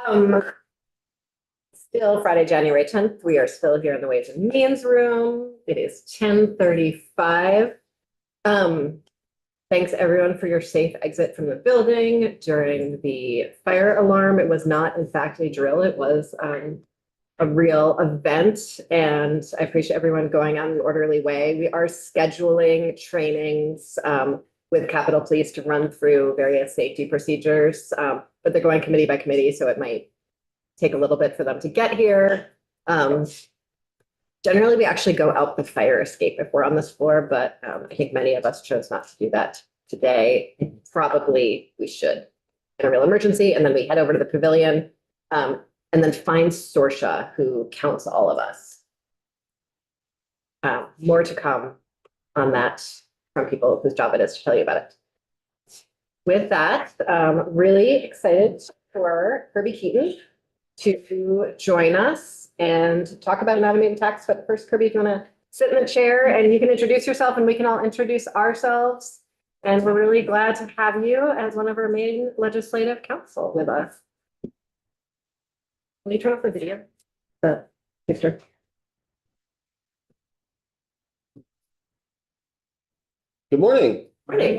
Um, Still Friday, January 10th. We are still here in the Ways and Means room. It is 10:35. Thanks everyone for your safe exit from the building during the fire alarm. It was not, in fact, a drill. It was a real event, and I appreciate everyone going on an orderly way. We are scheduling trainings with Capitol Police to run through various safety procedures, but they're going committee by committee, so it might take a little bit for them to get here. Generally, we actually go out the fire escape if we're on this floor, but I think many of us chose not to do that today. Probably we should in a real emergency, and then we head over to the pavilion and then find Sorsha, who counts all of us. More to come on that from people whose job it is to tell you about it. With that, really excited for Kirby Keaton to join us and talk about anatomy and tax. But first, Kirby, if you want to sit in the chair and you can introduce yourself and we can all introduce ourselves. And we're really glad to have you as one of our main legislative counsel with us. Let me turn off the video, the picture. Good morning. Morning.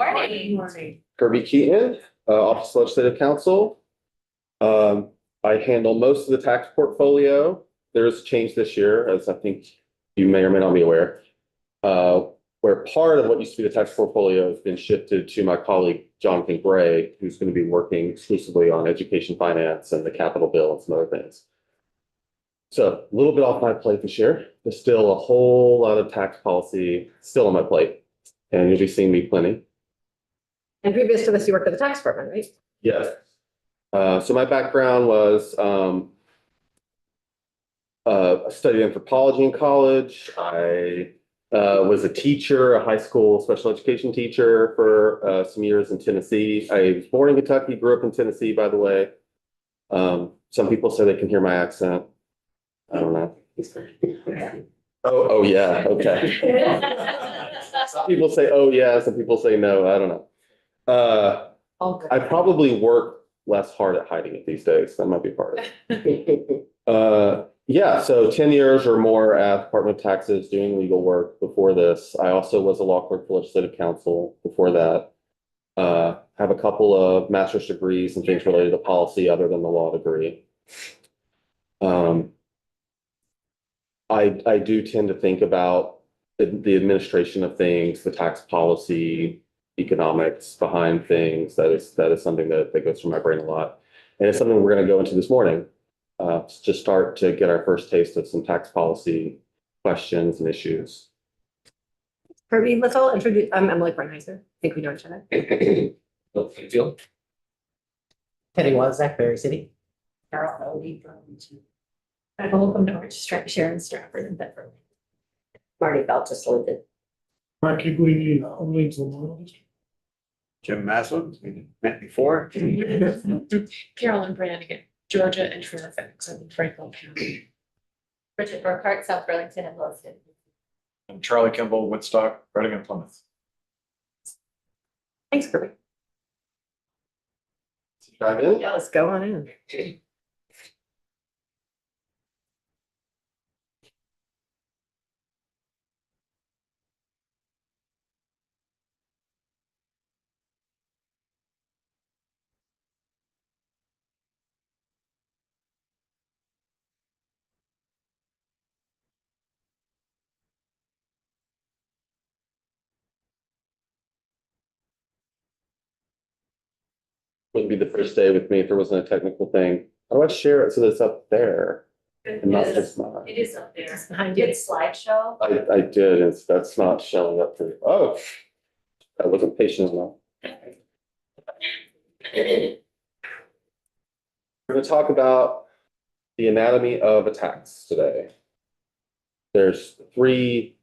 Morning. Kirby Keaton, Office of Legislative Counsel. I handle most of the tax portfolio. There's a change this year, as I think you may or may not be aware, where part of what used to be the tax portfolio has been shifted to my colleague, Jonathan Gray, who's going to be working exclusively on education finance and the capital bill and some other things. So a little bit off my plate this year. There's still a whole lot of tax policy still on my plate, and you'll be seeing me plenty. And previous to this, you worked at the tax department, right? Yes. So my background was I studied anthropology in college. I was a teacher, a high school special education teacher for some years in Tennessee. I was born in Kentucky, grew up in Tennessee, by the way. Some people say they can hear my accent. I don't know. Oh yeah, okay. Some people say, oh yeah, some people say no, I don't know. I probably work less hard at hiding it these days. That might be part of it. Yeah, so 10 years or more at Department of Taxes doing legal work before this. I also was a law clerk for Legislative Counsel before that. Have a couple of master's degrees and things related to policy other than the law degree. I do tend to think about the administration of things, the tax policy, economics behind things. That is something that goes through my brain a lot. And it's something we're going to go into this morning to start to get our first taste of some tax policy questions and issues. Kirby, let's all introduce, I'm Emily Kornheiser. I think we know each other. Teddy Wozak, Berry City. Carol Odie from Holcomb Norwich, Sharon Stratford, and Bedford. Marty Belt just landed. Mark Kigley, Orleans, Lamar. Jim Maslin, we met before. Carolyn Brannigan, Georgia and Fairfax, and Franklin County. Bridget Burkhart, South Burlington and Williston. I'm Charlie Kimball, Woodstock, Reading and Plymouth. Thanks, Kirby. Dive in. Yeah, let's go on in. Wouldn't be the first day with me if there wasn't a technical thing. How do I share it so that it's up there and not just mine? It is up there. It's behind you. Good slideshow. I did, that's not showing up for, oh, I wasn't patient enough. We're going to talk about the anatomy of a tax today. There's three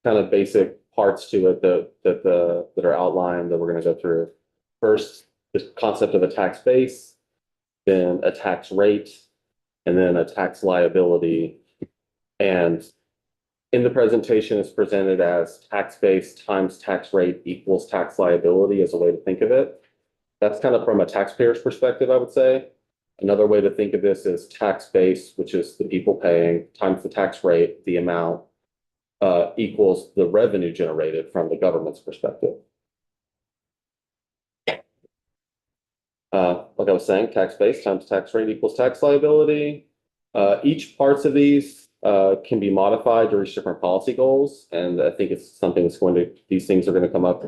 kind of basic parts to it that are outlined that we're going to go through. First, the concept of a tax base, then a tax rate, and then a tax liability. And in the presentation, it's presented as tax base times tax rate equals tax liability as a way to think of it. That's kind of from a taxpayer's perspective, I would say. Another way to think of this is tax base, which is the people paying times the tax rate, the amount equals the revenue generated from the government's perspective. Like I was saying, tax base times tax rate equals tax liability. Each parts of these can be modified to reach different policy goals. And I think it's something these things are going to come up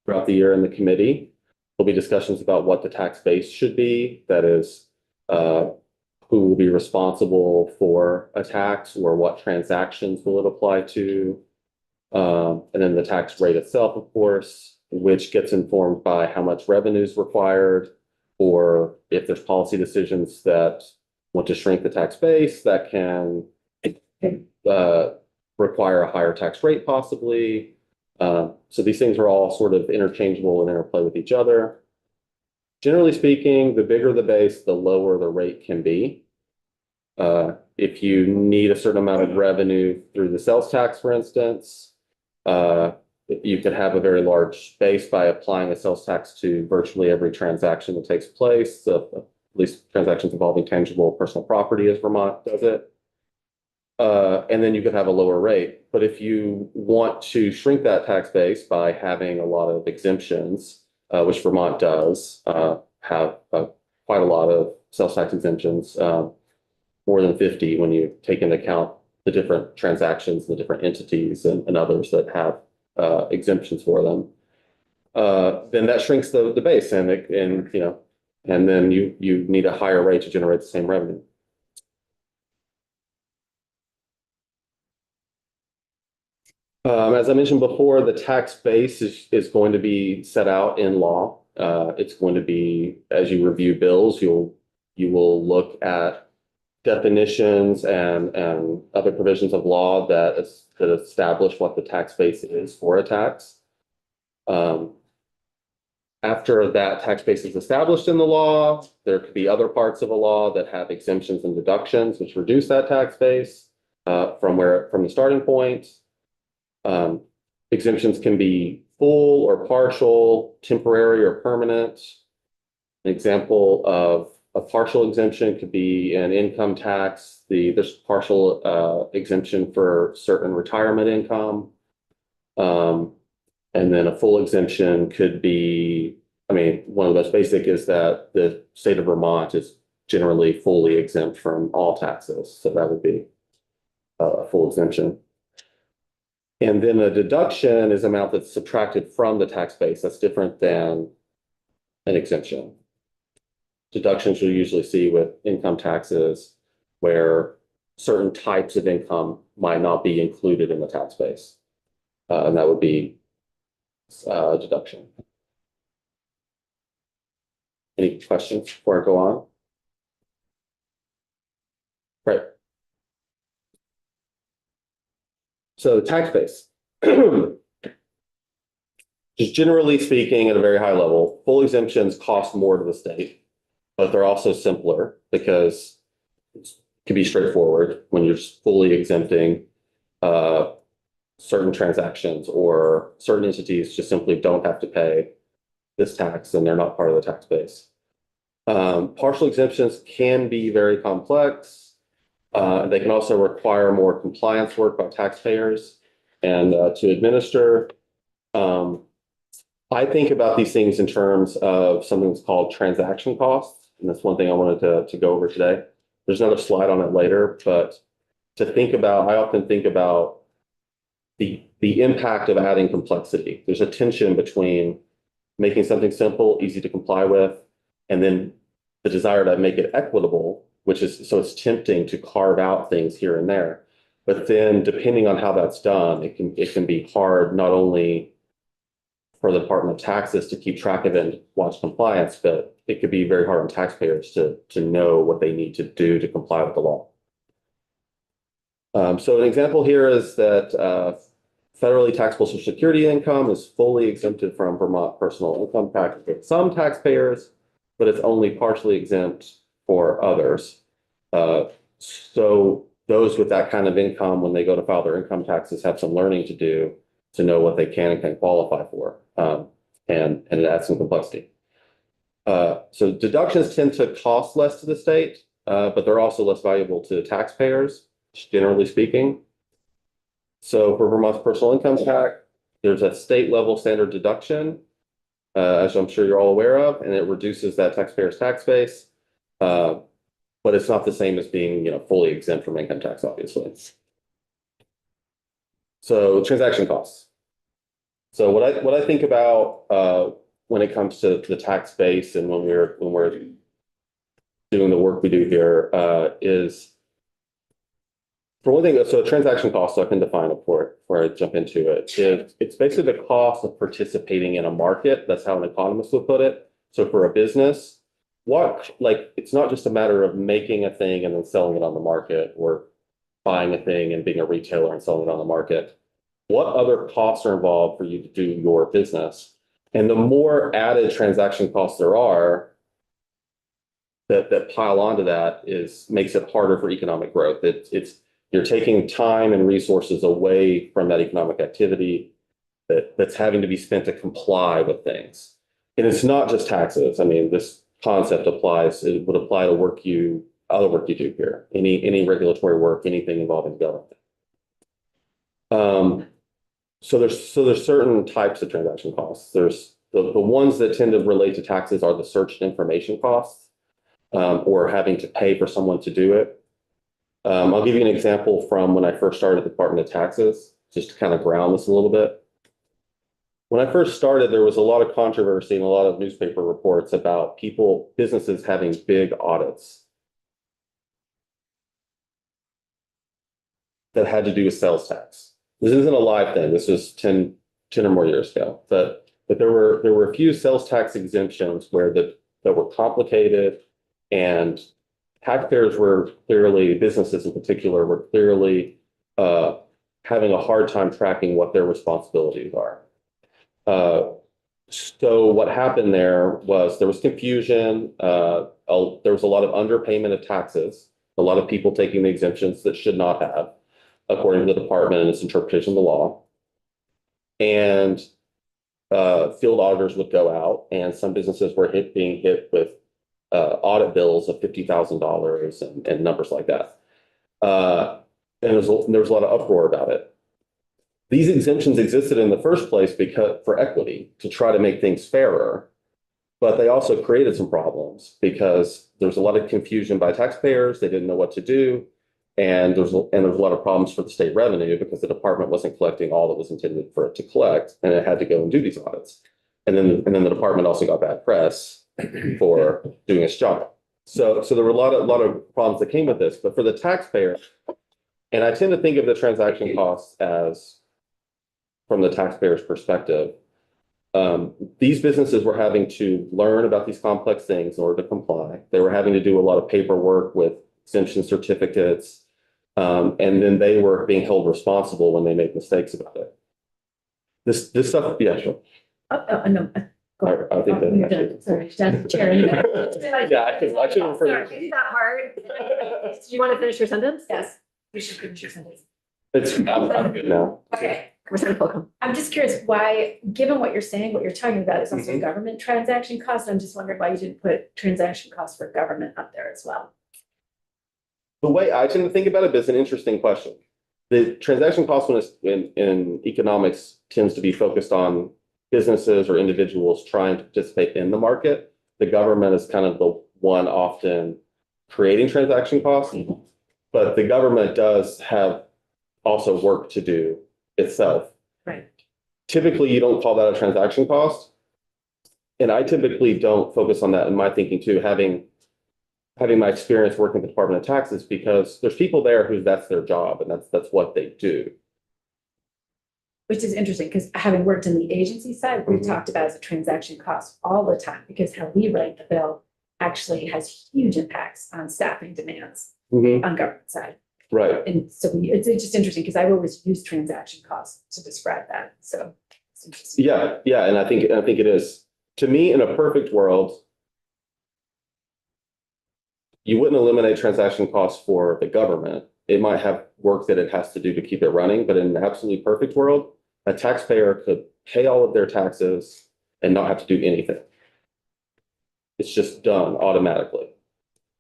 throughout the year in the committee. There'll be discussions about what the tax base should be. That is, who will be responsible for a tax or what transactions will it apply to. And then the tax rate itself, of course, which gets informed by how much revenue is required, or if there's policy decisions that want to shrink the tax base, that can require a higher tax rate possibly. So these things are all sort of interchangeable and interplay with each other. Generally speaking, the bigger the base, the lower the rate can be. If you need a certain amount of revenue through the sales tax, for instance, you could have a very large base by applying a sales tax to virtually every transaction that takes place, at least transactions involving tangible personal property, as Vermont does it. And then you could have a lower rate. But if you want to shrink that tax base by having a lot of exemptions, which Vermont does have quite a lot of sales tax exemptions, more than 50 when you take into account the different transactions, the different entities and others that have exemptions for them, then that shrinks the base, and then you need a higher rate to generate the same revenue. As I mentioned before, the tax base is going to be set out in law. It's going to be, as you review bills, you will look at definitions and other provisions of law that establish what the tax base is for a tax. After that tax base is established in the law, there could be other parts of a law that have exemptions and deductions, which reduce that tax base from the starting point. Exemptions can be full or partial, temporary or permanent. An example of a partial exemption could be an income tax. There's partial exemption for certain retirement income. And then a full exemption could be, one of the most basic is that the state of Vermont is generally fully exempt from all taxes. So that would be a full exemption. And then a deduction is an amount that's subtracted from the tax base. That's different than an exemption. Deductions you'll usually see with income taxes where certain types of income might not be included in the tax base. And that would be a deduction. Any questions before I go on? Right. So the tax base. Just generally speaking, at a very high level, full exemptions cost more to the state, but they're also simpler because it can be straightforward when you're just fully exempting certain transactions, or certain entities just simply don't have to pay this tax and they're not part of the tax base. Partial exemptions can be very complex. They can also require more compliance work by taxpayers and to administer. I think about these things in terms of something that's called transaction costs. And that's one thing I wanted to go over today. There's another slide on it later, but I often think about the impact of adding complexity. There's a tension between making something simple, easy to comply with, and then the desire to make it equitable, so it's tempting to carve out things here and there. But then depending on how that's done, it can be hard not only for the Department of Taxes to keep track of it and watch compliance, but it could be very hard on taxpayers to know what they need to do to comply with the law. So an example here is that federally taxable Social Security income is fully exempted from Vermont personal income tax for some taxpayers, but it's only partially exempt for others. So those with that kind of income, when they go to file their income taxes, have some learning to do to know what they can and can't qualify for. And it adds some complexity. So deductions tend to cost less to the state, but they're also less valuable to taxpayers, generally speaking. So for Vermont's personal income tax, there's a state level standard deduction, as I'm sure you're all aware of, and it reduces that taxpayer's tax base. But it's not the same as being, fully exempt from income tax, obviously. So transaction costs. So what I think about when it comes to the tax base and when we're doing the work we do here is, for one thing, so transaction costs, so I can define it before I jump into it, is it's basically the cost of participating in a market. That's how an economist would put it. So for a business, it's not just a matter of making a thing and then selling it on the market, or buying a thing and being a retailer and selling it on the market. What other costs are involved for you to do your business? And the more added transaction costs there are that pile onto that makes it harder for economic growth. You're taking time and resources away from that economic activity that's having to be spent to comply with things. And it's not just taxes. I mean, this concept it would apply to other work you do here, any regulatory work, anything involving government. So there's certain types of transaction costs. There's the ones that tend to relate to taxes are the search and information costs, or having to pay for someone to do it. I'll give you an example from when I first started at the Department of Taxes, just to kind of ground this a little bit. When I first started, there was a lot of controversy and a lot of newspaper reports about businesses having big audits that had to do with sales tax. This isn't a live thing. This was 10 or more years ago. But there were a few sales tax exemptions that were complicated, and taxpayers businesses in particular, were clearly having a hard time tracking what their responsibilities are. So what happened there was confusion. There was a lot of underpayment of taxes, a lot of people taking the exemptions that should not have, according to the department and its interpretation of the law. And field auditors would go out, and some businesses were being hit with audit bills of $50,000 and numbers like that. And there was a lot of uproar about it. These exemptions existed in the first place for equity, to try to make things fairer, but they also created some problems because there's a lot of confusion by taxpayers. They didn't know what to do, and there's a lot of problems for the state revenue because the department wasn't collecting all that was intended for it to collect, and it had to go and do these audits. And then the department also got bad press for doing its job. So there were a lot of problems that came with this, but for the taxpayer, and I tend to think of the transaction costs as from the taxpayer's perspective. These businesses were having to learn about these complex things in order to comply. They were having to do a lot of paperwork with exemption certificates, and then they were being held responsible when they made mistakes about it. This stuff, yeah, sure. No. I think that. You're done. Sorry, that's chair. Yeah, I should refer Sorry, to. that part. Do you want to finish your sentence? Yes, we should finish your sentence. I'm good now. Okay. Commissioner Holcomb. I'm just curious why, given what you're saying, what you're talking about is also government transaction costs. I'm just wondering why you didn't put transaction costs for government up there as well. The way I tend to think about it is an interesting question. The transaction cost in economics tends to be focused on businesses or individuals trying to participate in the market. The government is kind of the one often creating transaction costs, but the government does have also work to do itself. Right. Typically, you don't call that a transaction cost. And I typically don't focus on that in my thinking too, having my experience working at the Department of Taxes, because there's people there who that's their job and that's what they do. Which is interesting because having worked in the agency side, we've talked about as a transaction cost all the time, because how we write the bill actually has huge impacts on staffing demands on government side. Right. And so it's just interesting because I've always used transaction costs to describe that. So it's interesting. Yeah, and I think it is. To me, in a perfect world, you wouldn't eliminate transaction costs for the government. It might have work that it has to do to keep it running, but in an absolutely perfect world, a taxpayer could pay all of their taxes and not have to do anything. It's just done automatically.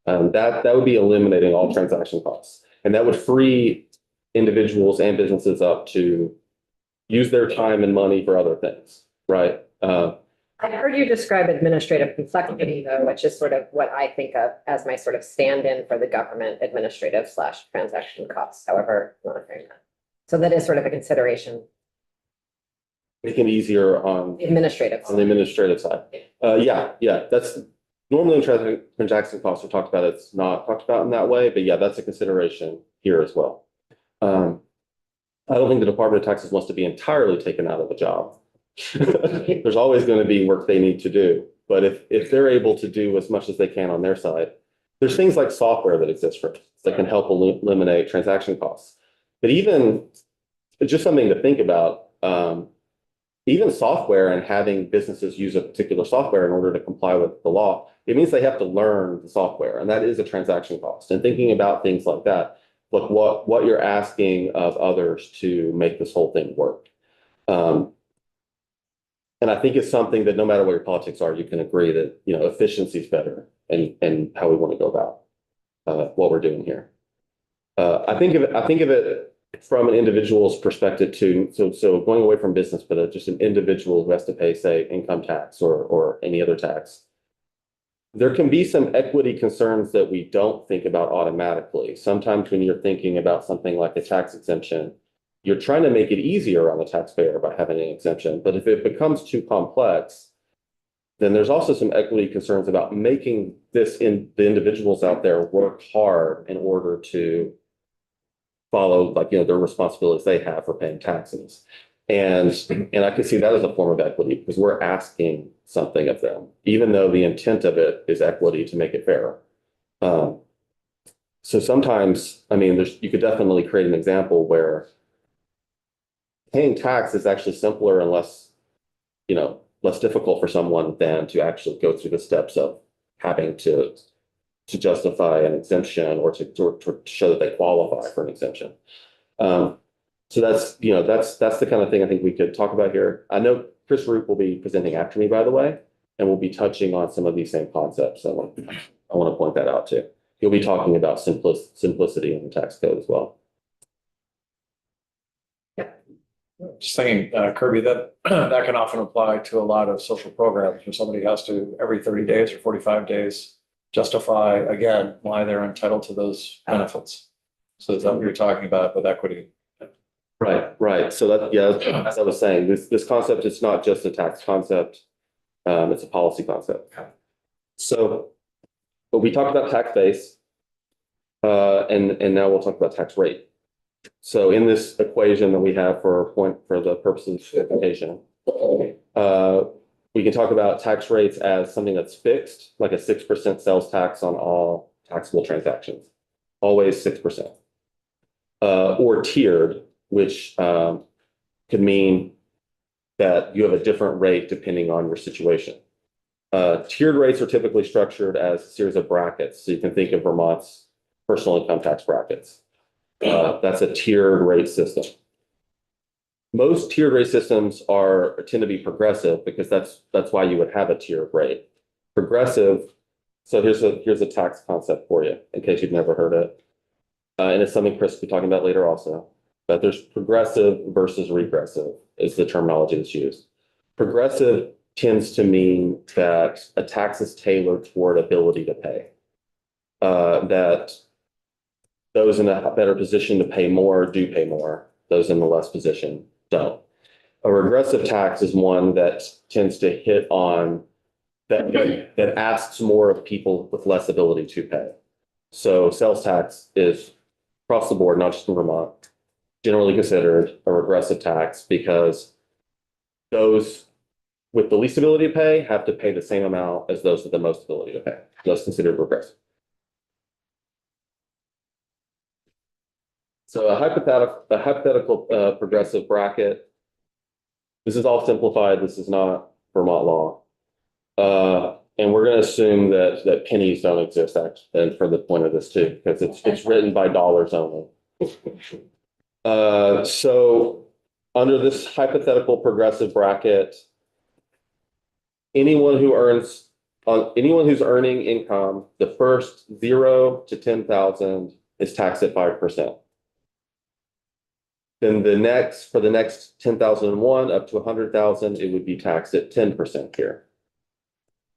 That would be eliminating all transaction costs. And that would free individuals and businesses up to use their time and money for other things, right? I heard you describe administrative complexity though, which is sort of what I think of as my sort of stand-in for the government administrative / transaction costs, however you want to frame that. So that is sort of a consideration, Make it easier on administrative. the administrative side. Yeah, that's normally when transaction costs are talked about, it's not talked about in that way, but yeah, that's a consideration here as well. I don't think the Department of Taxes wants to be entirely taken out of the job. There's always going to be work they need to do, but if they're able to do as much as they can on their side, there's things like software that exists for that can help eliminate transaction costs. But even just something to think about, even software and having businesses use a particular software in order to comply with the law, it means they have to learn the software, and that is a transaction cost. And thinking about things like that, look what you're asking of others to make this whole thing work. And I think it's something that no matter what your politics are, you can agree that, efficiency is better and how we want to go about what we're doing here. I think of it from an individual's perspective too. So going away from business, but just an individual who has to pay, say, income tax or any other tax. There can be some equity concerns that we don't think about automatically. Sometimes when you're thinking about something like a tax exemption, you're trying to make it easier on the taxpayer by having an exemption. But if it becomes too complex, then there's also some equity concerns about making the individuals out there work hard in order to follow, their responsibilities they have for paying taxes. And I can see that as a form of equity because we're asking something of them, even though the intent of it is equity to make it fair. So sometimes, you could definitely create an example where paying tax is actually simpler and less difficult for someone than to actually go through the steps of having to justify an exemption or to show that they qualify for an exemption. So that's the kind of thing I think we could talk about here. I know Chris Roop will be presenting after me, by the way, and we'll be touching on some of these same concepts. I want to point that out too. He'll be talking about simplicity in the tax code as well. Just thinking, Kirby, that can often apply to a lot of social programs where somebody has to every 30 days or 45 days justify again why they're entitled to those benefits. So is that what you're talking about with equity? Right. So as I was saying, this concept is not just a tax concept. It's a policy concept. So, but we talked about tax base, and now we'll talk about tax rate. So in this equation that we have for the purposes of simplification, we can talk about tax rates as something that's fixed, like a 6% sales tax on all taxable transactions, always 6%, or tiered, which could mean that you have a different rate depending on your situation. Tiered rates are typically structured as a series of brackets. So you can think of Vermont's personal income tax brackets. That's a tiered rate system. Most tiered rate systems tend to be progressive because that's why you would have a tiered rate. Progressive. So here's a tax concept for you in case you've never heard it, and it's something Chris will be talking about later also. But there's progressive versus regressive is the terminology that's used. Progressive tends to mean that a tax is tailored toward ability to pay. That those in a better position to pay more do pay more. Those in the less position don't. A regressive tax is one that tends to hit on that asks more of people with less ability to pay. So sales tax is across the board, not just in Vermont, generally considered a regressive tax because those with the least ability to pay have to pay the same amount as those with the most ability to pay. That's considered regressive. So a hypothetical progressive bracket. This is all simplified. This is not Vermont law. And we're going to assume that pennies don't exist actually, for the point of this too, because it's written by dollars only. So under this hypothetical progressive bracket, anyone who earns on anyone who's earning income, the first 0 to 10,000 is taxed at 5%. Then for the next 10,001 up to 100,000, it would be taxed at 10% here.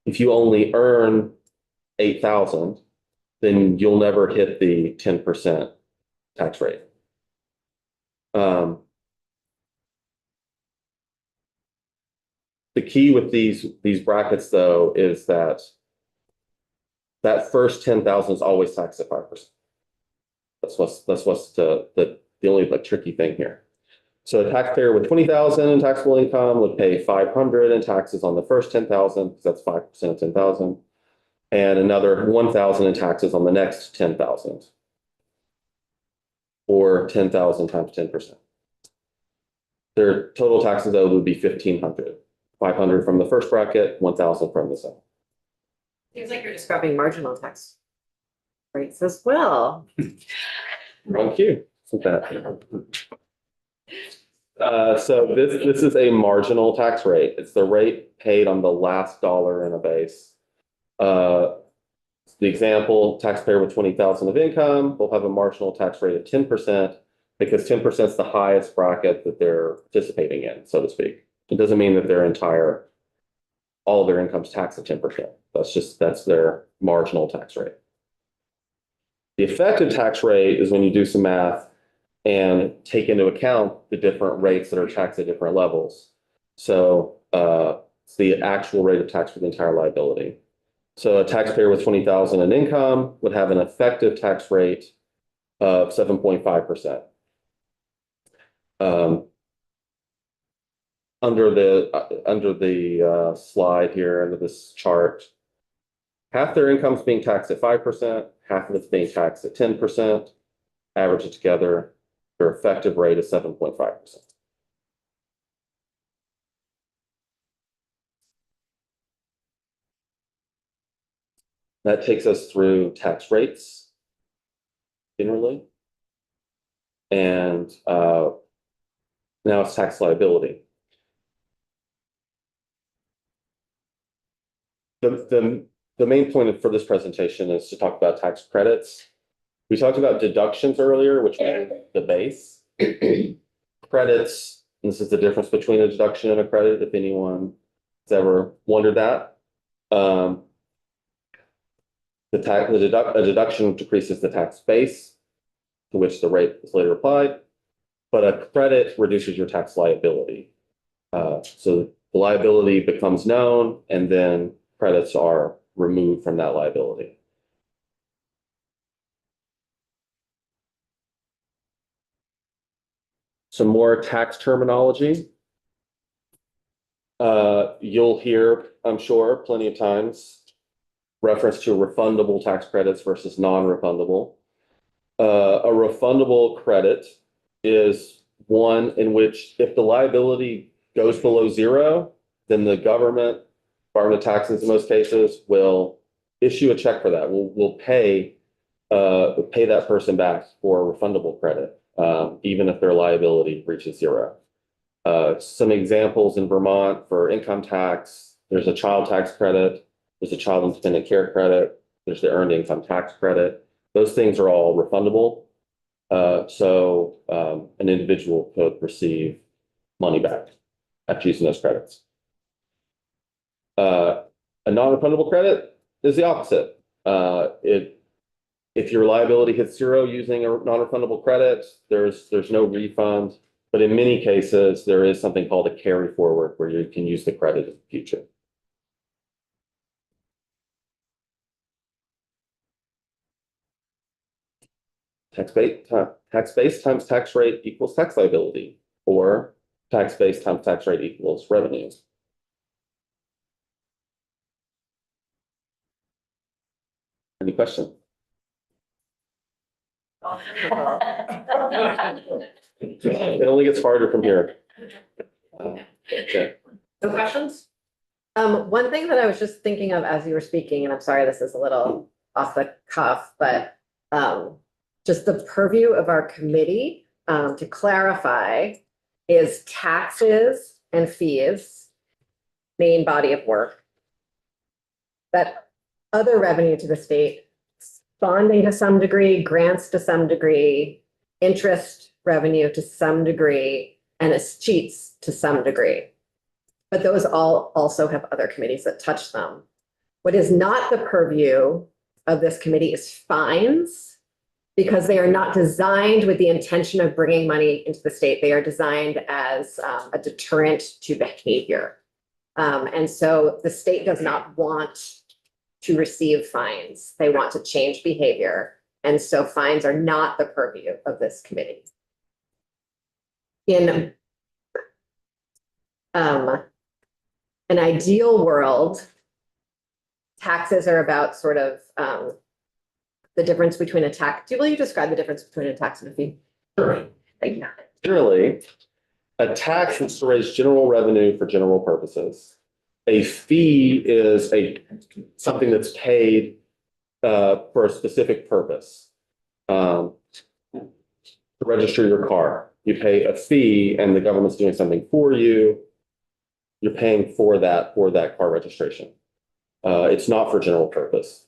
If you only earn 8,000, then you'll never hit the 10% tax rate. The key with these brackets, though, is that first 10,000 is always taxed at 5%. That's what's the only like tricky thing here. So a taxpayer with 20,000 in taxable income would pay 500 in taxes on the first 10,000, because that's 5% of 10,000, and another 1,000 in taxes on the next 10,000, or 10,000 times 10%. Their total taxes owed would be 1,500, 500 from the first bracket, 1,000 from the second. Seems like you're describing marginal tax rates as well. Thank you. So this is a marginal tax rate. It's the rate paid on the last dollar in a base. The example, taxpayer with 20,000 of income will have a marginal tax rate of 10%, because 10% is the highest bracket that they're participating in, so to speak. It doesn't mean that all of their income's taxed at 10%. That's their marginal tax rate. The effective tax rate is when you do some math and take into account the different rates that are taxed at different levels. So it's the actual rate of tax for the entire liability. So a taxpayer with 20,000 in income would have an effective tax rate of 7.5%. Under the slide here, under this chart, half their income is being taxed at 5%, half of it's being taxed at 10%. Average it together, their effective rate is 7.5%. That takes us through tax rates generally. And now it's tax liability. The main point for this presentation is to talk about tax credits. We talked about deductions earlier, which are the base. Credits, and this is the difference between a deduction and a credit, if anyone has ever wondered that. A deduction decreases the tax base to which the rate is later applied, but a credit reduces your tax liability. So the liability becomes known, and then credits are removed from that liability. Some more tax terminology. You'll hear, I'm sure, plenty of times reference to refundable tax credits versus non-refundable. A refundable credit is one in which if the liability goes below 0, then the government, Department of Taxes in most cases, will issue a check for that. We'll pay that person back for a refundable credit, even if their liability reaches 0. Some examples in Vermont for income tax: there's a child tax credit, there's a child independent care credit, there's the earned income tax credit. Those things are all refundable. So an individual could receive money back after using those credits. A non-refundable credit is the opposite. If your liability hits 0 using a non-refundable credit, there's no refund. But in many cases, there is something called a carry forward where you can use the credit in the future. Tax base times tax rate equals tax liability, or tax base times tax rate equals revenue. Any questions? It only gets harder from here. Okay. No questions? One thing that I was just thinking of as you were speaking, and I'm sorry, this is a little off the cuff, but just the purview of our committee, to clarify, is taxes and fees, main body of work. that other revenue to the state, bonding to some degree, grants to some degree, interest revenue to some degree, and escheats to some degree. But those all also have other committees that touch them. What is not the purview of this committee is fines, because they are not designed with the intention of bringing money into the state. They are designed as a deterrent to behavior. And so the state does not want to receive fines. They want to change behavior. And so fines are not the purview of this committee. In an ideal world, taxes are about sort of the difference between a tax. Will you describe the difference between a tax and a fee? Sure. Thank you. Generally, a tax is to raise general revenue for general purposes. A fee is something that's paid for a specific purpose. To register your car, you pay a fee and the government's doing something for you. You're paying for that car registration. It's not for general purpose.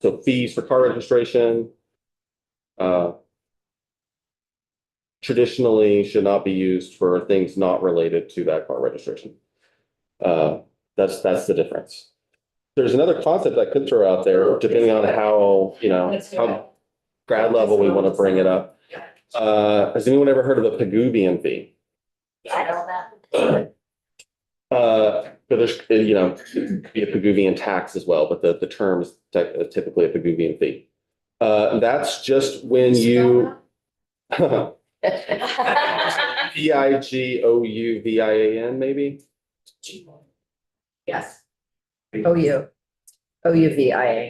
So fees for car registration traditionally should not be used for things not related to that car registration. That's the difference. There's another concept I could throw out there, depending on how, how grad level we want to bring it up. Has anyone ever heard of a Pigouvian fee? I know that. But there's, it could be a Pigouvian tax as well, but the term is typically a Pigouvian fee. That's just when you Pigouvian, maybe? Yes. OUVIAN.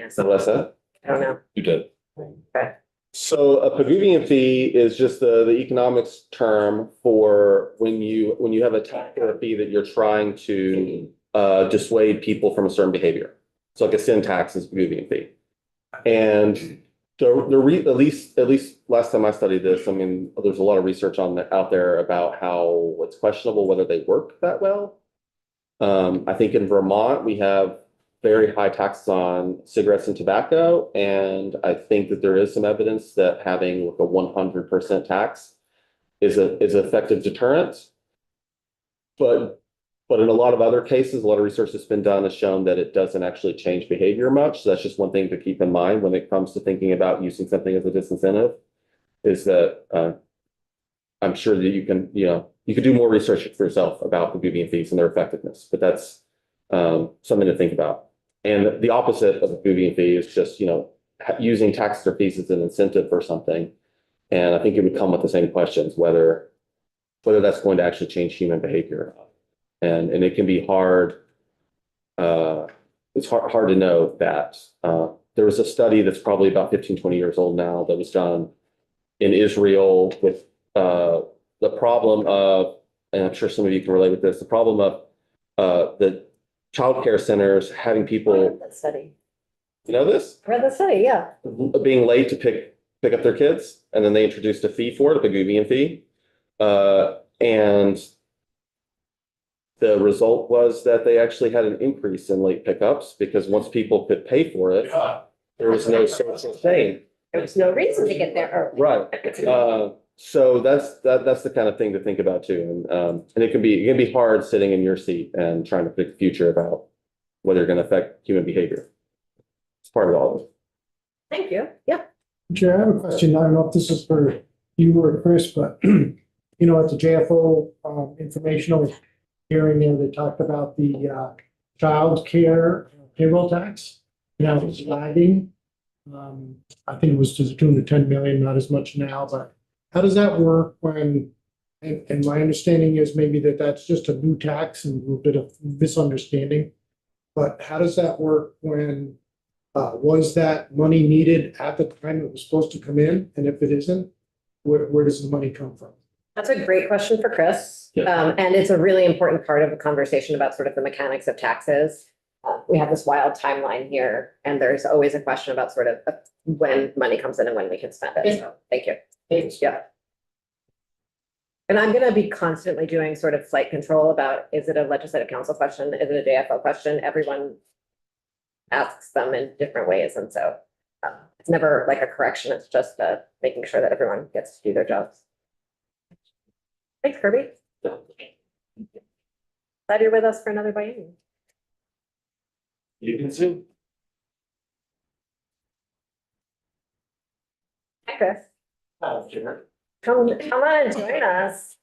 Is that what I said? I don't know. You did. Okay. So a Pigouvian fee is just the economics term for when you have a tax or a fee that you're trying to dissuade people from a certain behavior. So like a sin tax is a Pigouvian fee. And at least last time I studied this, I mean, there's a lot of research out there about how it's questionable whether they work that well. I think in Vermont, we have very high taxes on cigarettes and tobacco. And I think that there is some evidence that having like a 100% tax is an effective deterrent. But in a lot of other cases, a lot of research that's been done has shown that it doesn't actually change behavior much. So that's just one thing to keep in mind when it comes to thinking about using something as a disincentive, is that I'm sure that you can do more research for yourself about the Pigouvian fees and their effectiveness, but that's something to think about. And the opposite of a Pigouvian fee is just, using taxes or fees as an incentive for something. And I think it would come with the same questions, whether that's going to actually change human behavior or not. And it can be hard. It's hard to know that. There was a study that's probably about 15, 20 years old now that was done in Israel with the problem of, and I'm sure some of you can relate with this, the problem of the childcare centers having people, That study. you know this? Read the study, yeah. Being late to pick up their kids, and then they introduced a fee for it, a Pigouvian fee. And the result was that they actually had an increase in late pickups, because once people could pay for it, there was no social shame. There was no reason to get there early. Right. So that's the kind of thing to think about too. And it can be hard sitting in your seat and trying to predict the future about whether you're going to affect human behavior. It's part of all of it. Thank you. Yeah. Chair, I have a question. I don't know if this is for you or Chris, but at the JFO informational hearing there, they talked about the child care payroll tax. Now it's lagging. I think it was to the tune of 10 million, not as much now, but how does that work when, and my understanding is maybe that's just a new tax and a little bit of misunderstanding. But how does that work when, was that money needed at the time it was supposed to come in? And if it isn't, where does the money come from? That's a great question for Chris. Yeah. And it's a really important part of the conversation about sort of the mechanics of taxes. We have this wild timeline here, and there's always a question about sort of when money comes in and when we can spend it. So thank you. Yeah. And I'm going to be constantly doing sort of flight control about, is it a legislative council question? Is it a JFO question? Everyone asks them in different ways. And so it's never like a correction. It's just making sure that everyone gets to do their jobs. Thanks, Kirby. Glad you're with us for another biennium. You can zoom. Hi, Chris. Come on, join us.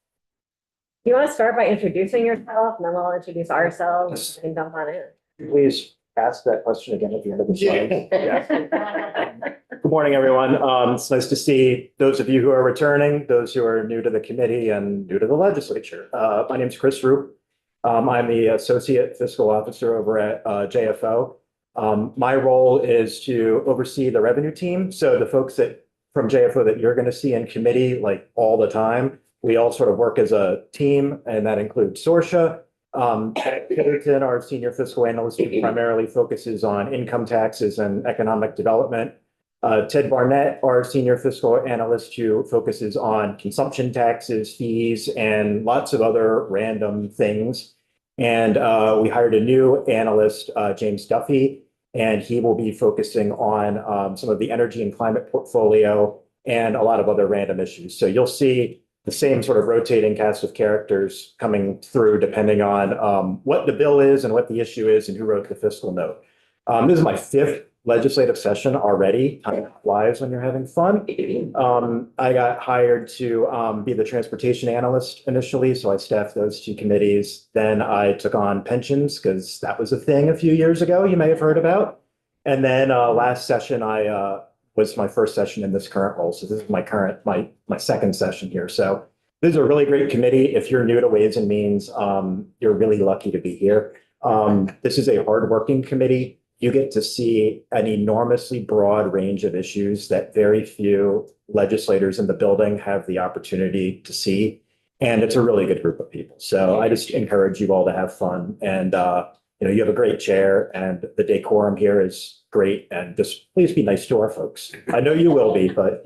You want to start by introducing yourself, and then we'll introduce ourselves and jump on in. Please ask that question again at the end of the slide. Good morning, everyone. It's nice to see those of you who are returning, those who are new to the committee and new to the legislature. My name is Chris Roop. I'm the Associate Fiscal Officer over at JFO. My role is to oversee the revenue team. So the folks from JFO that you're going to see in committee like all the time, we all sort of work as a team, and that includes Sorsha. Pitterton, our senior fiscal analyst, who primarily focuses on income taxes and economic development. Ted Barnett, our senior fiscal analyst, who focuses on consumption taxes, fees, and lots of other random things. And we hired a new analyst, James Duffy, and he will be focusing on some of the energy and climate portfolio and a lot of other random issues. So you'll see the same sort of rotating cast of characters coming through depending on what the bill is and what the issue is and who wrote the fiscal note. This is my 5th legislative session already. Time flies when you're having fun. I got hired to be the transportation analyst initially, so I staffed those 2 committees. Then I took on pensions because that was a thing a few years ago you may have heard about. And then last session was my first session in this current role. So this is my 2nd session here. So this is a really great committee. If you're new to Ways and Means, you're really lucky to be here. This is a hardworking committee. You get to see an enormously broad range of issues that very few legislators in the building have the opportunity to see. And it's a really good group of people. So I just encourage you all to have fun. And you have a great chair, and the decorum here is great. And just please be nice to our folks. I know you will be, but.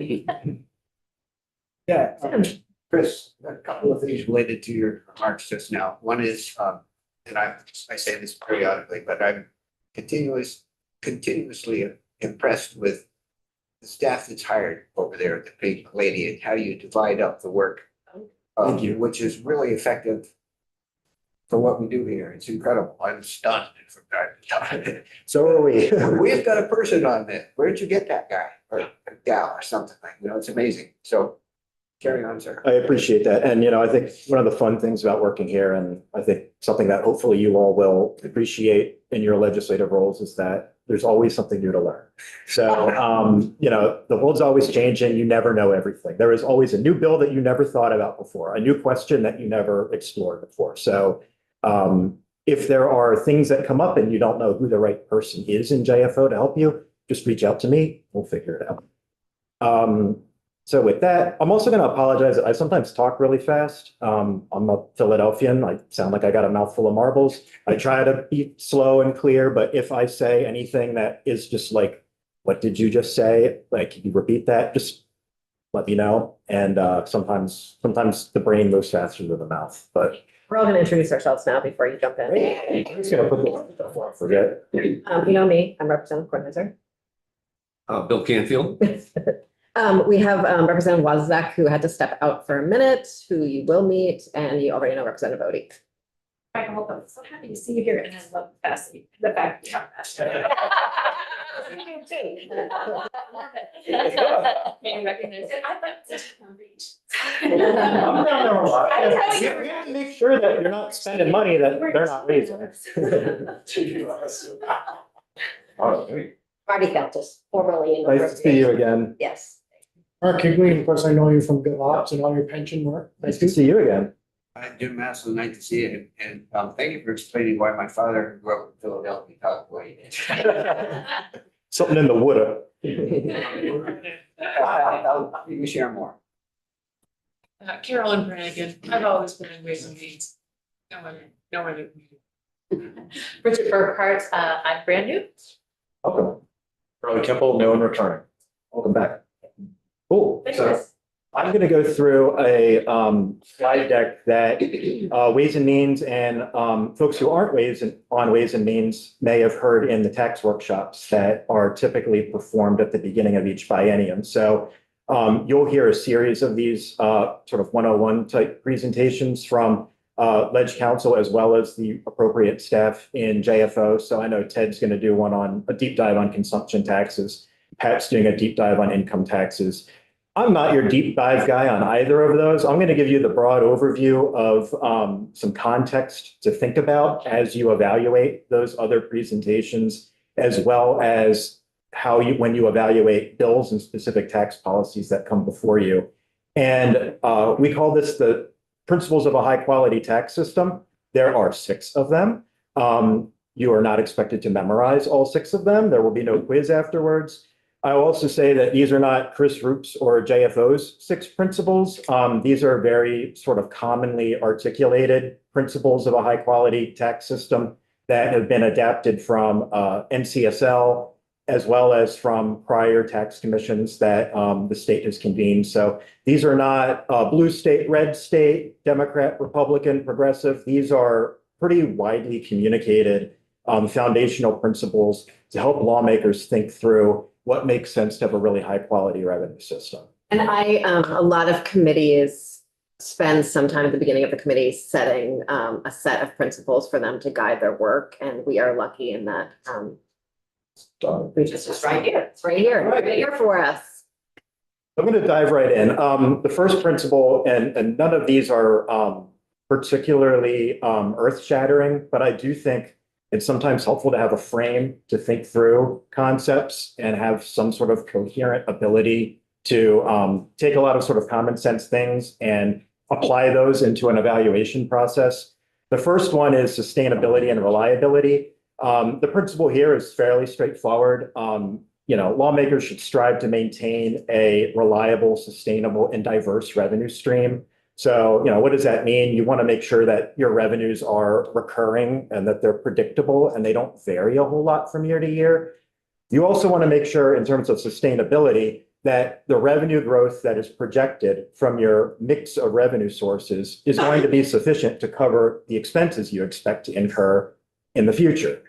Yeah, Chris, a couple of things related to your remarks just now. One is, and I say this periodically, but I'm continuously impressed with the staff that's hired over there at the Pink Lady and how you divide up the work. Thank you. Which is really effective for what we do here. It's incredible. I'm stunned from time to time. So are we. We've got a person on this. Where'd you get that guy or gal or something like, it's amazing. So carry on, sir. I appreciate that. And, I think one of the fun things about working here, and I think something that hopefully you all will appreciate in your legislative roles, is that there's always something new to learn. So, the world's always changing. You never know everything. There is always a new bill that you never thought about before, a new question that you never explored before. So, if there are things that come up and you don't know who the right person is in JFO to help you, just reach out to me. We'll figure it out. So with that, I'm also going to apologize. I sometimes talk really fast. I'm a Philadelphian. I sound like I got a mouthful of marbles. I try to be slow and clear, but if I say anything that is just like, what did you just say? Like, can you repeat that? Just let me know. And sometimes the brain moves faster than the mouth, but. We're all going to introduce ourselves now before you jump in. I'm just going to put this before I forget. You know me, I'm Representative Kornheiser. Bill Canfield. We have Representative Wozniak, who had to step out for a minute, who you will meet, and you already know Representative Bodie. Right, hold on. So happy to see you here, and I love the fact you have that. Can you recognize it? I thought such a reach. I'm down there a lot. We have to make sure that you're not spending money that they're not raising. Marty Feltus, formerly. Nice to see you again. Yes. Mark Higley, of course, I know you from Good Ops and all your pension work. Nice to see you again. I'm Jim Maslin, nice to see you, and thank you for explaining why my father grew up in Philadelphia, talked the way he did. Something in the woulda. You share more. Carolyn Brannigan, I've always been in Ways and Means. No one. Richard Burkhart, I'm brand new. Welcome. Charlie Kemple, no one returning. Welcome back. Cool. Thanks, So Chris. I'm going to go through a slide deck that Ways and Means and folks who aren't on Ways and Means may have heard in the tax workshops that are typically performed at the beginning of each biennium. So you'll hear a series of these sort of 101 type presentations from Ledge Council as well as the appropriate staff in JFO. So I know Ted's going to do one on a deep dive on consumption taxes. Pat's doing a deep dive on income taxes. I'm not your deep dive guy on either of those. I'm going to give you the broad overview of some context to think about as you evaluate those other presentations, as well as how you, when you evaluate bills and specific tax policies that come before you. And we call this the principles of a high quality tax system. There are 6 of them. You are not expected to memorize all 6 of them. There will be no quiz afterwards. I will also say that these are not Chris Roop's or JFO's 6 principles. These are very sort of commonly articulated principles of a high quality tax system that have been adapted from NCSL, as well as from prior tax commissions that the state has convened. So these are not blue state, red state, Democrat, Republican, progressive. These are pretty widely communicated foundational principles to help lawmakers think through what makes sense to have a really high quality revenue system. And a lot of committees spend some time at the beginning of the committee setting a set of principles for them to guide their work. And we are lucky in that we just, it's right here. It's right here for us. I'm going to dive right in. The first principle, and none of these are particularly earth shattering, but I do think it's sometimes helpful to have a frame to think through concepts and have some sort of coherent ability to take a lot of sort of common sense things and apply those into an evaluation process. The first one is sustainability and reliability. The principle here is fairly straightforward. Lawmakers should strive to maintain a reliable, sustainable, and diverse revenue stream. So, what does that mean? You want to make sure that your revenues are recurring and that they're predictable and they don't vary a whole lot from year to year. You also want to make sure, in terms of sustainability, that the revenue growth that is projected from your mix of revenue sources is going to be sufficient to cover the expenses you expect to incur in the future.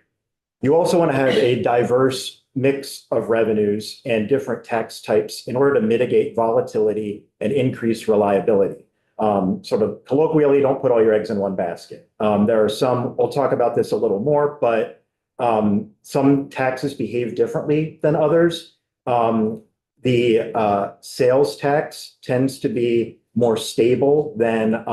You also want to have a diverse mix of revenues and different tax types in order to mitigate volatility and increase reliability. Sort of colloquially, don't put all your eggs in one basket. There are some, we'll talk about this a little more, but some taxes behave differently than others. The sales tax tends to be more stable than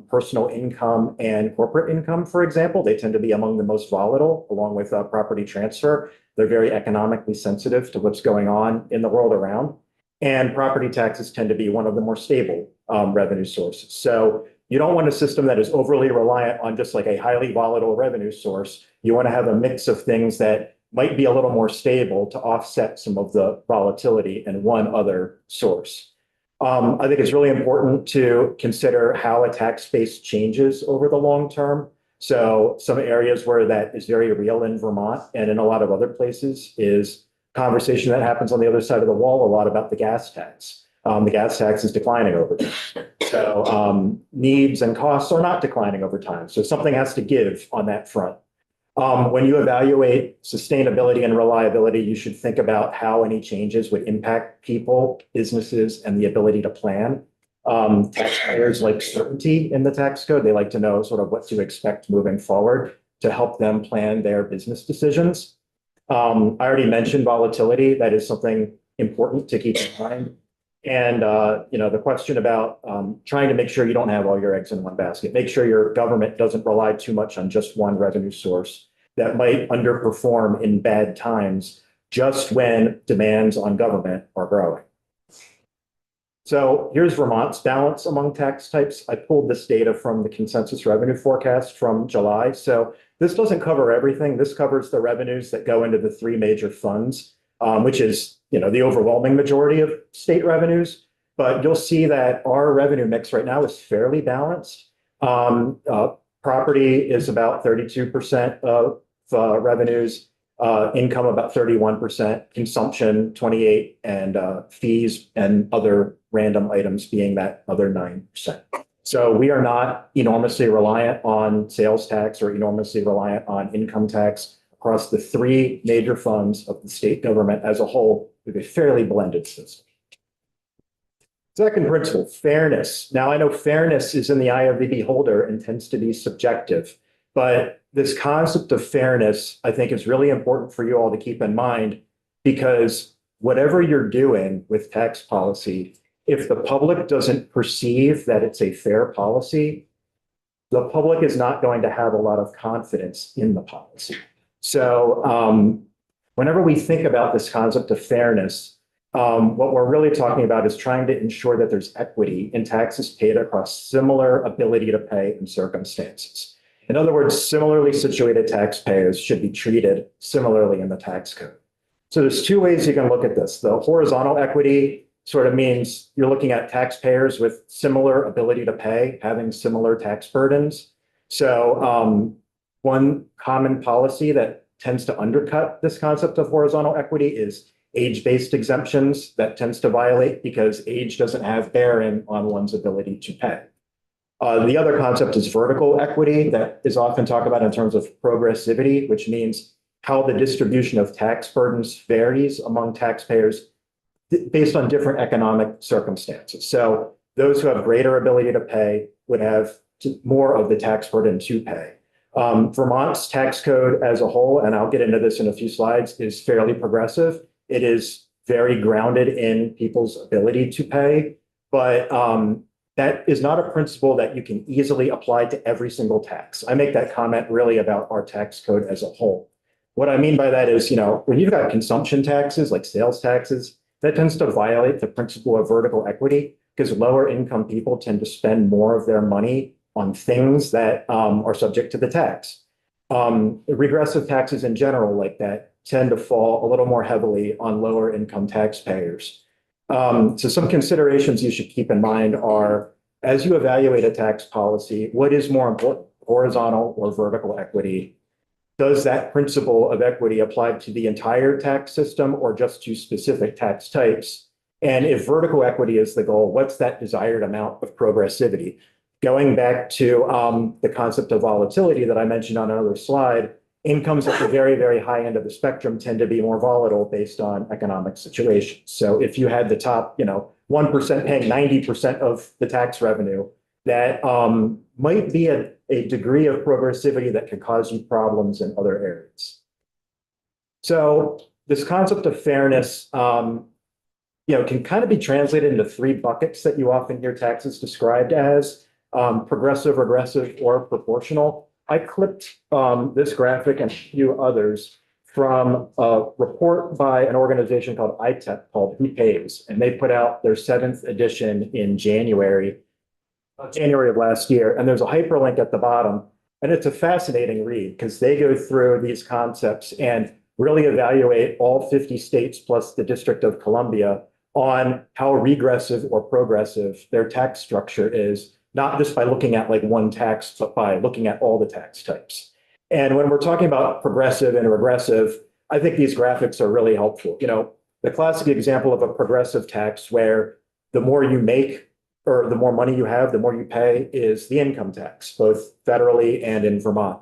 personal income and corporate income, for example. They tend to be among the most volatile, along with property transfer. They're very economically sensitive to what's going on in the world around. And property taxes tend to be one of the more stable revenue sources. So you don't want a system that is overly reliant on just like a highly volatile revenue source. You want to have a mix of things that might be a little more stable to offset some of the volatility in one other source. I think it's really important to consider how a tax base changes over the long term. So some areas where that is very real in Vermont and in a lot of other places is conversation that happens on the other side of the wall a lot about the gas tax. The gas tax is declining over time. So needs and costs are not declining over time. So something has to give on that front. When you evaluate sustainability and reliability, you should think about how any changes would impact people, businesses, and the ability to plan. Taxpayers like certainty in the tax code. They like to know sort of what to expect moving forward to help them plan their business decisions. I already mentioned volatility. That is something important to keep in mind. And, the question about trying to make sure you don't have all your eggs in one basket, make sure your government doesn't rely too much on just one revenue source that might underperform in bad times just when demands on government are growing. So here's Vermont's balance among tax types. I pulled this data from the consensus revenue forecast from July. So this doesn't cover everything. This covers the revenues that go into the 3 major funds, which is the overwhelming majority of state revenues. But you'll see that our revenue mix right now is fairly balanced. Property is about 32% of revenues. income about 31%, consumption 28%, and fees and other random items being that other 9%. So we are not enormously reliant on sales tax or enormously reliant on income tax across the three major funds of the state government as a whole with a fairly blended system. Second principle, fairness. Now, I know fairness is in the eye of the beholder and tends to be subjective, but this concept of fairness, I think, is really important for you all to keep in mind, because whatever you're doing with tax policy, if the public doesn't perceive that it's a fair policy, the public is not going to have a lot of confidence in the policy. So whenever we think about this concept of fairness, what we're really talking about is trying to ensure that there's equity in taxes paid across similar ability to pay and circumstances. In other words, similarly situated taxpayers should be treated similarly in the tax code. So there's two ways you can look at this. The horizontal equity sort of means you're looking at taxpayers with similar ability to pay, having similar tax burdens. So one common policy that tends to undercut this concept of horizontal equity is age-based exemptions. That tends to violate because age doesn't have bearing on one's ability to pay. The other concept is vertical equity that is often talked about in terms of progressivity, which means how the distribution of tax burdens varies among taxpayers based on different economic circumstances. So those who have greater ability to pay would have more of the tax burden to pay. Vermont's tax code as a whole, and I'll get into this in a few slides, is fairly progressive. It is very grounded in people's ability to pay, but that is not a principle that you can easily apply to every single tax. I make that comment really about our tax code as a whole. What I mean by that is, when you've got consumption taxes like sales taxes, that tends to violate the principle of vertical equity because lower income people tend to spend more of their money on things that are subject to the tax. Regressive taxes in general like that tend to fall a little more heavily on lower income taxpayers. So some considerations you should keep in mind are, as you evaluate a tax policy, what is more important, horizontal or vertical equity? Does that principle of equity apply to the entire tax system or just to specific tax types? And if vertical equity is the goal, what's that desired amount of progressivity? Going back to the concept of volatility that I mentioned on another slide, incomes at the very, very high end of the spectrum tend to be more volatile based on economic situations. So if you had the top, 1% paying 90% of the tax revenue, that might be a degree of progressivity that can cause you problems in other areas. So this concept of fairness, can kind of be translated into three buckets that you often hear taxes described as: progressive, regressive, or proportional. I clipped this graphic and a few others from a report by an organization called ITEP called Who Pays? And they put out their 7th edition in January of last year. And there's a hyperlink at the bottom. And it's a fascinating read because they go through these concepts and really evaluate all 50 states plus the District of Columbia on how regressive or progressive their tax structure is, not just by looking at like one tax, but by looking at all the tax types. And when we're talking about progressive and regressive, I think these graphics are really helpful. The classic example of a progressive tax where the more you make or the more money you have, the more you pay is the income tax, both federally and in Vermont.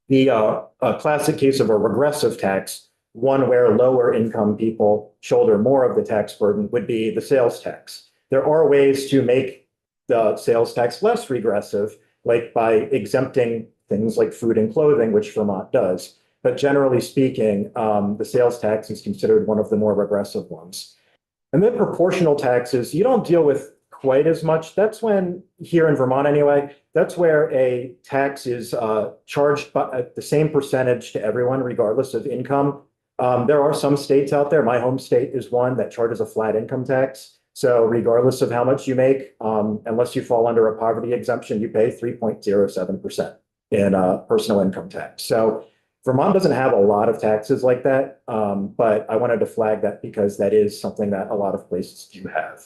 The classic case of a regressive tax, one where lower income people shoulder more of the tax burden, would be the sales tax. There are ways to make the sales tax less regressive, like by exempting things like food and clothing, which Vermont does. But generally speaking, the sales tax is considered one of the more regressive ones. And then proportional taxes, you don't deal with quite as much. That's when, here in Vermont anyway, that's where a tax is charged by the same percentage to everyone, regardless of income. There are some states out there, my home state is one that charges a flat income tax. So regardless of how much you make, unless you fall under a poverty exemption, you pay 3.07% in personal income tax. So Vermont doesn't have a lot of taxes like that, but I wanted to flag that because that is something that a lot of places do have.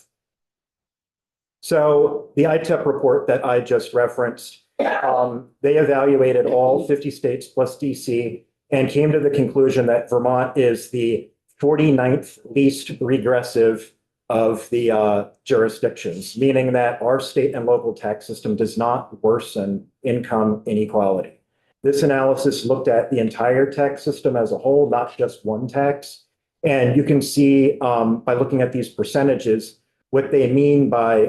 So the ITEP report that I just referenced, they evaluated all 50 states plus DC and came to the conclusion that Vermont is the 49th least regressive of the jurisdictions, meaning that our state and local tax system does not worsen income inequality. This analysis looked at the entire tax system as a whole, not just one tax. And you can see by looking at these percentages, what they mean by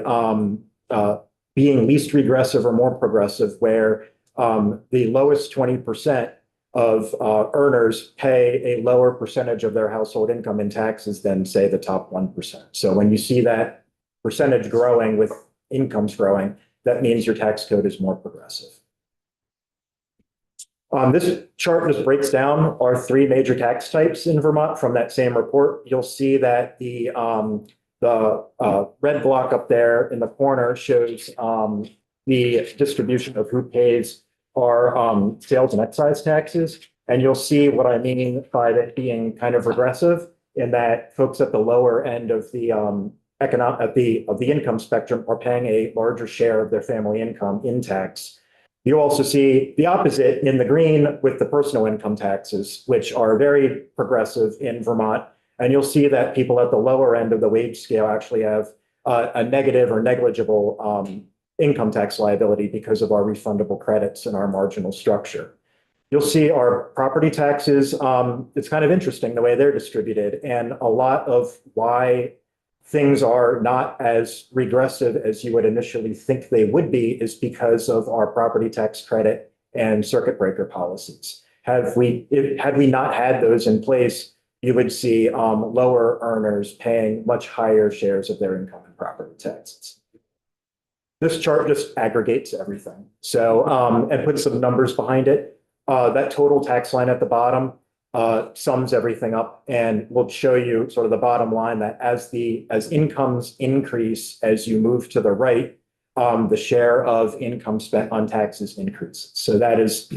being least regressive or more progressive, where the lowest 20% of earners pay a lower percentage of their household income in taxes than, say, the top 1%. So when you see that percentage growing with incomes growing, that means your tax code is more progressive. This chart just breaks down our three major tax types in Vermont from that same report. You'll see that the red block up there in the corner shows the distribution of who pays our sales and excise taxes. And you'll see what I mean by that being kind of regressive, in that folks at the lower end of the income spectrum are paying a larger share of their family income in tax. You also see the opposite in the green with the personal income taxes, which are very progressive in Vermont. And you'll see that people at the lower end of the wage scale actually have a negative or negligible income tax liability because of our refundable credits and our marginal structure. You'll see our property taxes. It's kind of interesting the way they're distributed, and a lot of why things are not as regressive as you would initially think they would be is because of our property tax credit and circuit breaker policies. Had we not had those in place, you would see lower earners paying much higher shares of their income in property taxes. This chart just aggregates everything. So, and puts some numbers behind it. That total tax line at the bottom sums everything up, and will show you sort of the bottom line that as incomes increase, as you move to the right, the share of income spent on taxes increases. So that is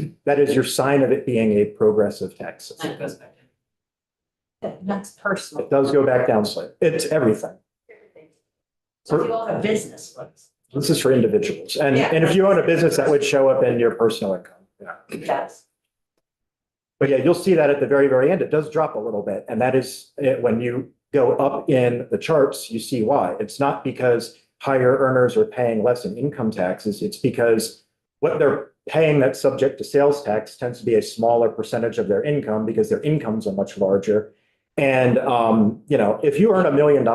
your sign of it being a progressive tax system. That goes back down. That's personal. It does go back down slightly. It's everything. So if you own a business, This is for individuals. And if you own a business, that would show up in your personal income. Yeah. yes. But yeah, you'll see that at the very, very end, it does drop a little bit. And that is when you go up in the charts, you see why. It's not because higher earners are paying less in income taxes. It's because what they're paying that's subject to sales tax tends to be a smaller percentage of their income because their incomes are much larger. And, if you earn $1 million,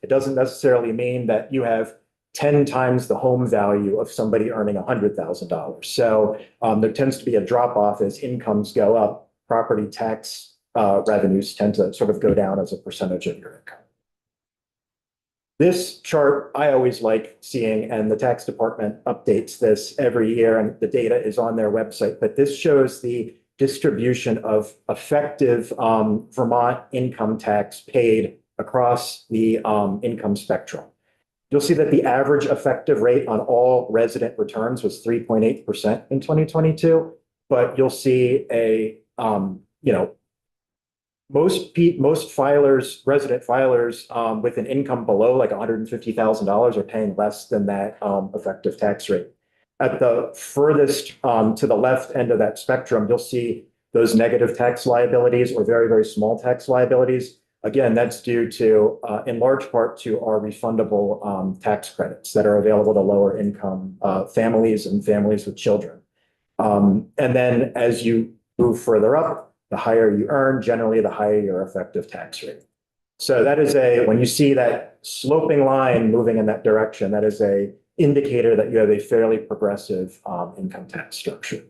it doesn't necessarily mean that you have 10 times the home value of somebody earning $100,000. So there tends to be a drop off as incomes go up. Property tax revenues tend to sort of go down as a percentage of your income. This chart I always like seeing, and the tax department updates this every year, and the data is on their website, but this shows the distribution of effective Vermont income tax paid across the income spectrum. You'll see that the average effective rate on all resident returns was 3.8% in 2022, but you'll see most filers, resident filers with an income below like $150,000 are paying less than that effective tax rate. At the furthest to the left end of that spectrum, you'll see those negative tax liabilities or very, very small tax liabilities. Again, that's due to, in large part, to our refundable tax credits that are available to lower income families and families with children. And then as you move further up, the higher you earn, generally the higher your effective tax rate. So that is when you see that sloping line moving in that direction, that is a indicator that you have a fairly progressive income tax structure.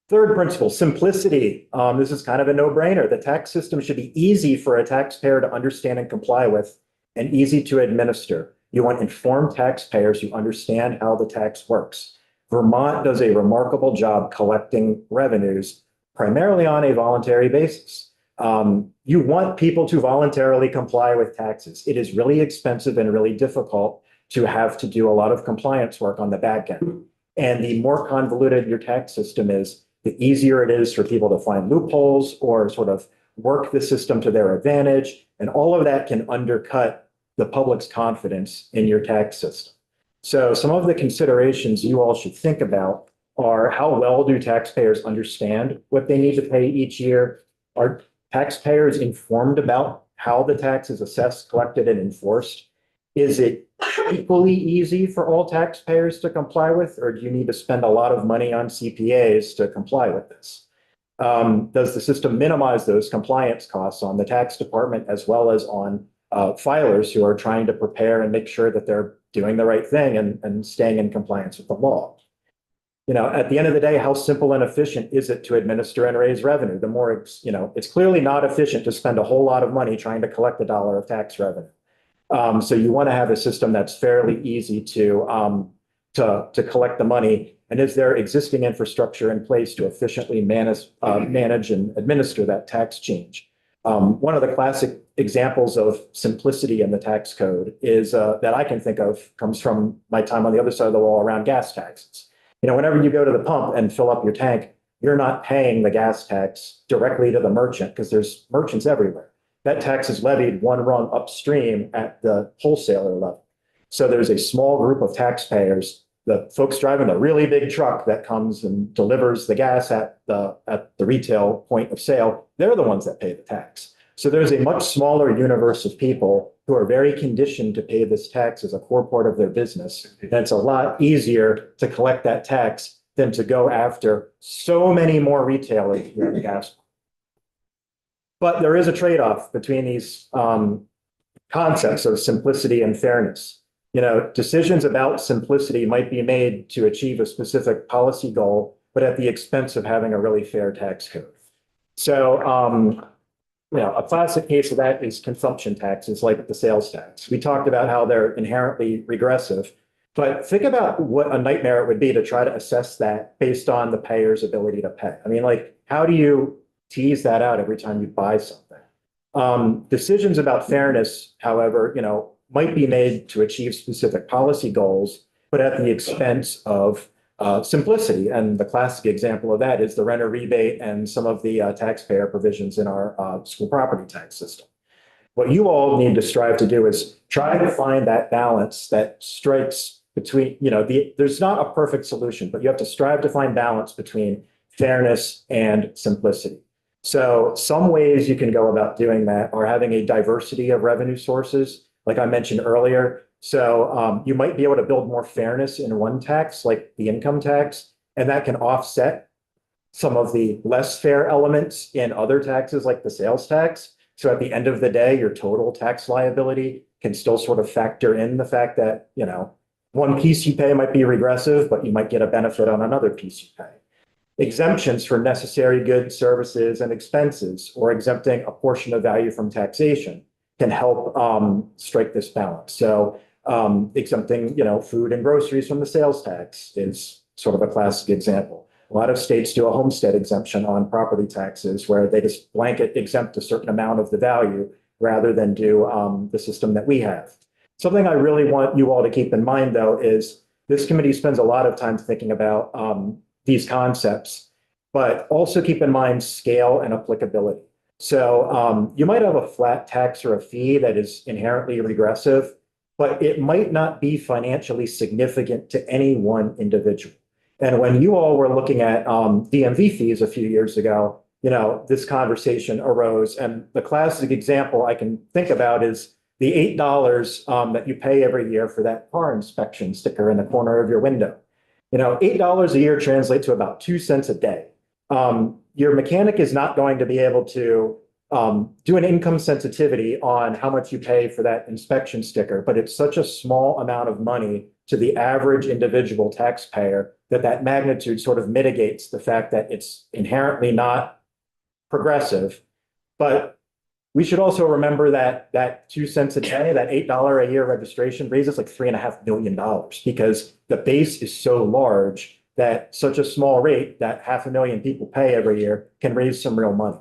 Third principle, simplicity. This is kind of a no-brainer. The tax system should be easy for a taxpayer to understand and comply with, and easy to administer. You want informed taxpayers who understand how the tax works. Vermont does a remarkable job collecting revenues, primarily on a voluntary basis. You want people to voluntarily comply with taxes. It is really expensive and really difficult to have to do a lot of compliance work on the back end. And the more convoluted your tax system is, the easier it is for people to find loopholes or sort of work the system to their advantage. And all of that can undercut the public's confidence in your tax system. So some of the considerations you all should think about are how well do taxpayers understand what they need to pay each year? Are taxpayers informed about how the tax is assessed, collected, and enforced? Is it equally easy for all taxpayers to comply with, or do you need to spend a lot of money on CPAs to comply with this? Does the system minimize those compliance costs on the tax department as well as on filers who are trying to prepare and make sure that they're doing the right thing and staying in compliance with the law? You know, at the end of the day, how simple and efficient is it to administer and raise revenue? The more, it's clearly not efficient to spend a whole lot of money trying to collect a dollar of tax revenue. So you want to have a system that's fairly easy to collect the money. And is there existing infrastructure in place to efficiently manage and administer that tax change? One of the classic examples of simplicity in the tax code is that I can think of comes from my time on the other side of the wall around gas taxes. You know, whenever you go to the pump and fill up your tank, you're not paying the gas tax directly to the merchant because there's merchants everywhere. That tax is levied one rung upstream at the wholesaler level. So there's a small group of taxpayers, the folks driving the really big truck that comes and delivers the gas at the retail point of sale. They're the ones that pay the tax. So there's a much smaller universe of people who are very conditioned to pay this tax as a core part of their business. And it's a lot easier to collect that tax than to go after so many more retailers here at the gas. But there is a trade-off between these concepts of simplicity and fairness. You know, decisions about simplicity might be made to achieve a specific policy goal, but at the expense of having a really fair tax code. So, a classic case of that is consumption taxes like the sales tax. We talked about how they're inherently regressive, but think about what a nightmare it would be to try to assess that based on the payer's ability to pay. I mean, like, how do you tease that out every time you buy something? Decisions about fairness, however, might be made to achieve specific policy goals, but at the expense of simplicity. And the classic example of that is the renter rebate and some of the taxpayer provisions in our school property tax system. What you all need to strive to do is try to find that balance that strikes between, there's not a perfect solution, but you have to strive to find balance between fairness and simplicity. So some ways you can go about doing that are having a diversity of revenue sources, like I mentioned earlier. So you might be able to build more fairness in one tax, like the income tax, and that can offset some of the less fair elements in other taxes, like the sales tax. So at the end of the day, your total tax liability can still sort of factor in the fact that, one piece you pay might be regressive, but you might get a benefit on another piece you pay. Exemptions for necessary goods, services, and expenses, or exempting a portion of value from taxation can help strike this balance. So exempting, food and groceries from the sales tax is sort of a classic example. A lot of states do a homestead exemption on property taxes where they just blanket exempt a certain amount of the value rather than do the system that we have. Something I really want you all to keep in mind, though, is this committee spends a lot of time thinking about these concepts, but also keep in mind scale and applicability. So you might have a flat tax or a fee that is inherently regressive, but it might not be financially significant to any one individual. And when you all were looking at DMV fees a few years ago, this conversation arose. And the classic example I can think about is the $8 that you pay every year for that car inspection sticker in the corner of your window. $8 a year translates to about 2 cents a day. Your mechanic is not going to be able to do an income sensitivity on how much you pay for that inspection sticker, but it's such a small amount of money to the average individual taxpayer that magnitude sort of mitigates the fact that it's inherently not progressive. But we should also remember that 2 cents a day, that $8 a year registration raises like $3.5 million because the base is so large that such a small rate that 500,000 people pay every year can raise some real money.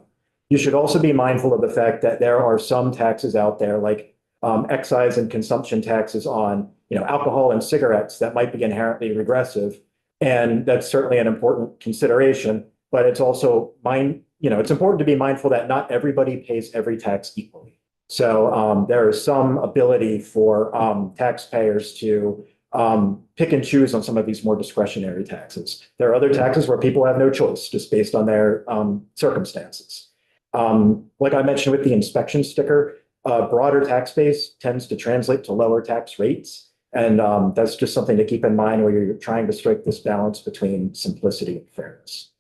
You should also be mindful of the fact that there are some taxes out there like excise and consumption taxes on alcohol and cigarettes that might be inherently regressive. And that's certainly an important consideration, but it's also it's important to be mindful that not everybody pays every tax equally. So there is some ability for taxpayers to pick and choose on some of these more discretionary taxes. There are other taxes where people have no choice just based on their circumstances. Like I mentioned with the inspection sticker, a broader tax base tends to translate to lower tax rates. And that's just something to keep in mind where you're trying to strike this balance between simplicity and fairness.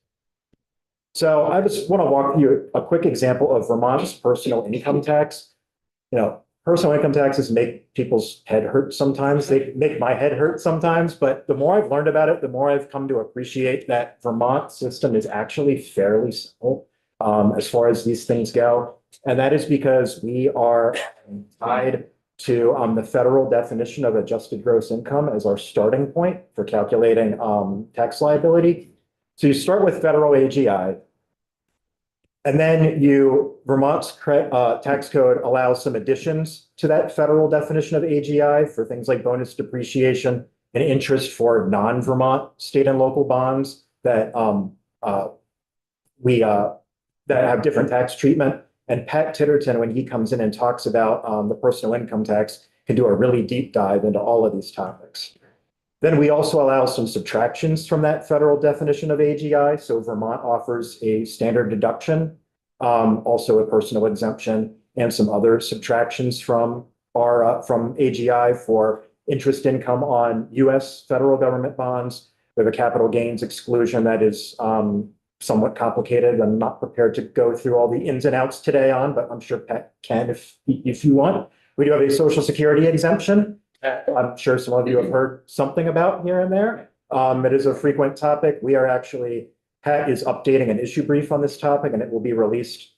So I just want to walk you a quick example of Vermont's personal income tax. You know, personal income taxes make people's head hurt sometimes. They make my head hurt sometimes, but the more I've learned about it, the more I've come to appreciate that Vermont system is actually fairly simple as far as these things go. And that is because we are tied to the federal definition of adjusted gross income as our starting point for calculating tax liability. So you start with federal AGI, and then Vermont's tax code allows some additions to that federal definition of AGI for things like bonus depreciation and interest for non-Vermont state and local bonds that that have different tax treatment. And Pat Titterton, when he comes in and talks about the personal income tax, can do a really deep dive into all of these topics. Then we also allow some subtractions from that federal definition of AGI. So Vermont offers a standard deduction, also a personal exemption, and some other subtractions from from AGI for interest income on US federal government bonds. We have a capital gains exclusion that is somewhat complicated. I'm not prepared to go through all the ins and outs today on, but I'm sure Pat can if you want. We do have a Social Security exemption. I'm sure some of you have heard something about here and there. It is a frequent topic. Pat is updating an issue brief on this topic, and it will be released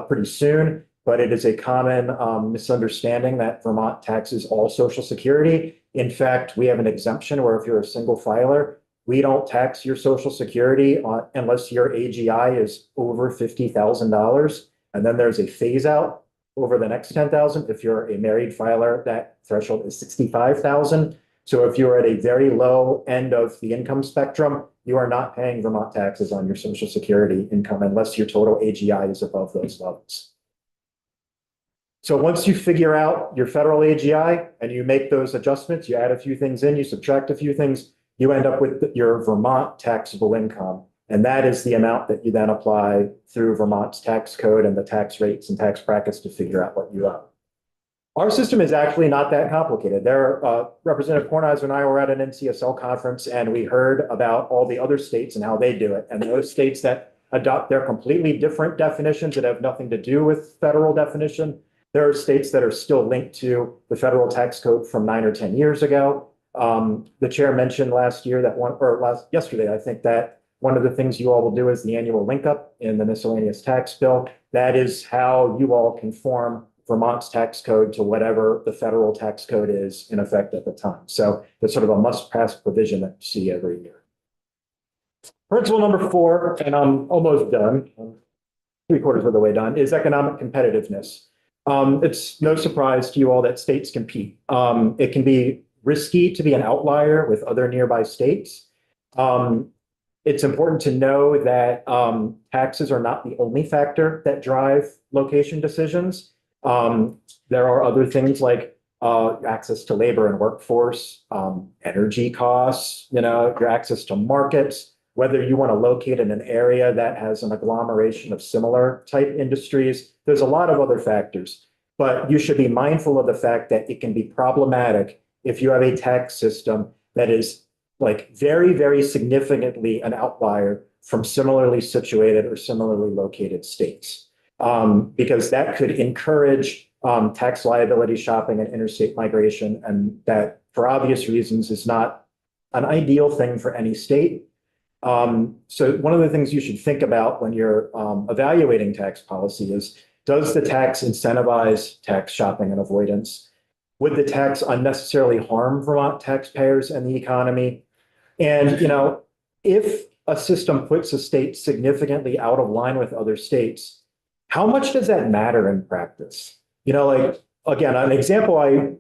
pretty soon. But it is a common misunderstanding that Vermont taxes all Social Security. In fact, we have an exemption where if you're a single filer, we don't tax your Social Security unless your AGI is over $50,000. And then there's a phase out over the next 10,000. If you're a married filer, that threshold is 65,000. So if you're at a very low end of the income spectrum, you are not paying Vermont taxes on your Social Security income unless your total AGI is above those levels. So once you figure out your federal AGI and you make those adjustments, you add a few things in, you subtract a few things, you end up with your Vermont taxable income. And that is the amount that you then apply through Vermont's tax code and the tax rates and tax brackets to figure out what you owe. Our system is actually not that complicated. Representative Kornheiser and I were at an NCSL conference and we heard about all the other states and how they do it. And those states that adopt their completely different definitions that have nothing to do with federal definition, there are states that are still linked to the federal tax code from 9 or 10 years ago. The chair mentioned yesterday, I think, that one of the things you all will do is the annual link up in the miscellaneous tax bill. That is how you all conform Vermont's tax code to whatever the federal tax code is in effect at the time. So it's sort of a must-pass provision that you see every year. Principle number 4, and I'm almost done, I'm 3/4 of the way done, is economic competitiveness. It's no surprise to you all that states compete. It can be risky to be an outlier with other nearby states. It's important to know that taxes are not the only factor that drive location decisions. There are other things like access to labor and workforce, energy costs, your access to markets, whether you want to locate in an area that has an agglomeration of similar type industries. There's a lot of other factors, but you should be mindful of the fact that it can be problematic if you have a tax system that is like very, very significantly an outlier from similarly situated or similarly located states. Because that could encourage tax liability shopping and interstate migration. And that, for obvious reasons, is not an ideal thing for any state. So one of the things you should think about when you're evaluating tax policy is, does the tax incentivize tax shopping and avoidance? Would the tax unnecessarily harm Vermont taxpayers and the economy? And, if a system puts a state significantly out of line with other states, how much does that matter in practice? Again, an example I,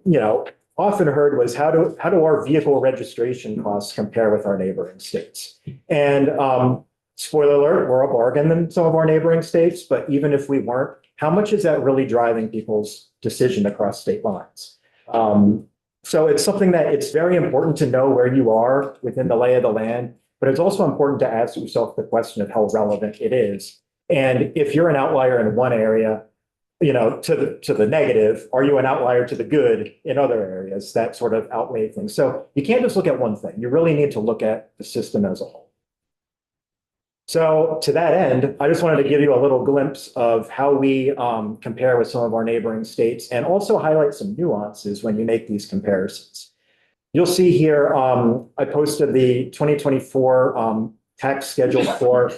often heard was how do our vehicle registration costs compare with our neighboring states? And spoiler alert, we're a bargain than some of our neighboring states, but even if we weren't, how much is that really driving people's decision across state lines? So it's something that it's very important to know where you are within the lay of the land, but it's also important to ask yourself the question of how relevant it is. And if you're an outlier in one area, to the negative, are you an outlier to the good in other areas that sort of outweigh things? So you can't just look at one thing. You really need to look at the system as a whole. So to that end, I just wanted to give you a little glimpse of how we compare with some of our neighboring states and also highlight some nuances when you make these comparisons. You'll see here, I posted the 2024 tax schedule for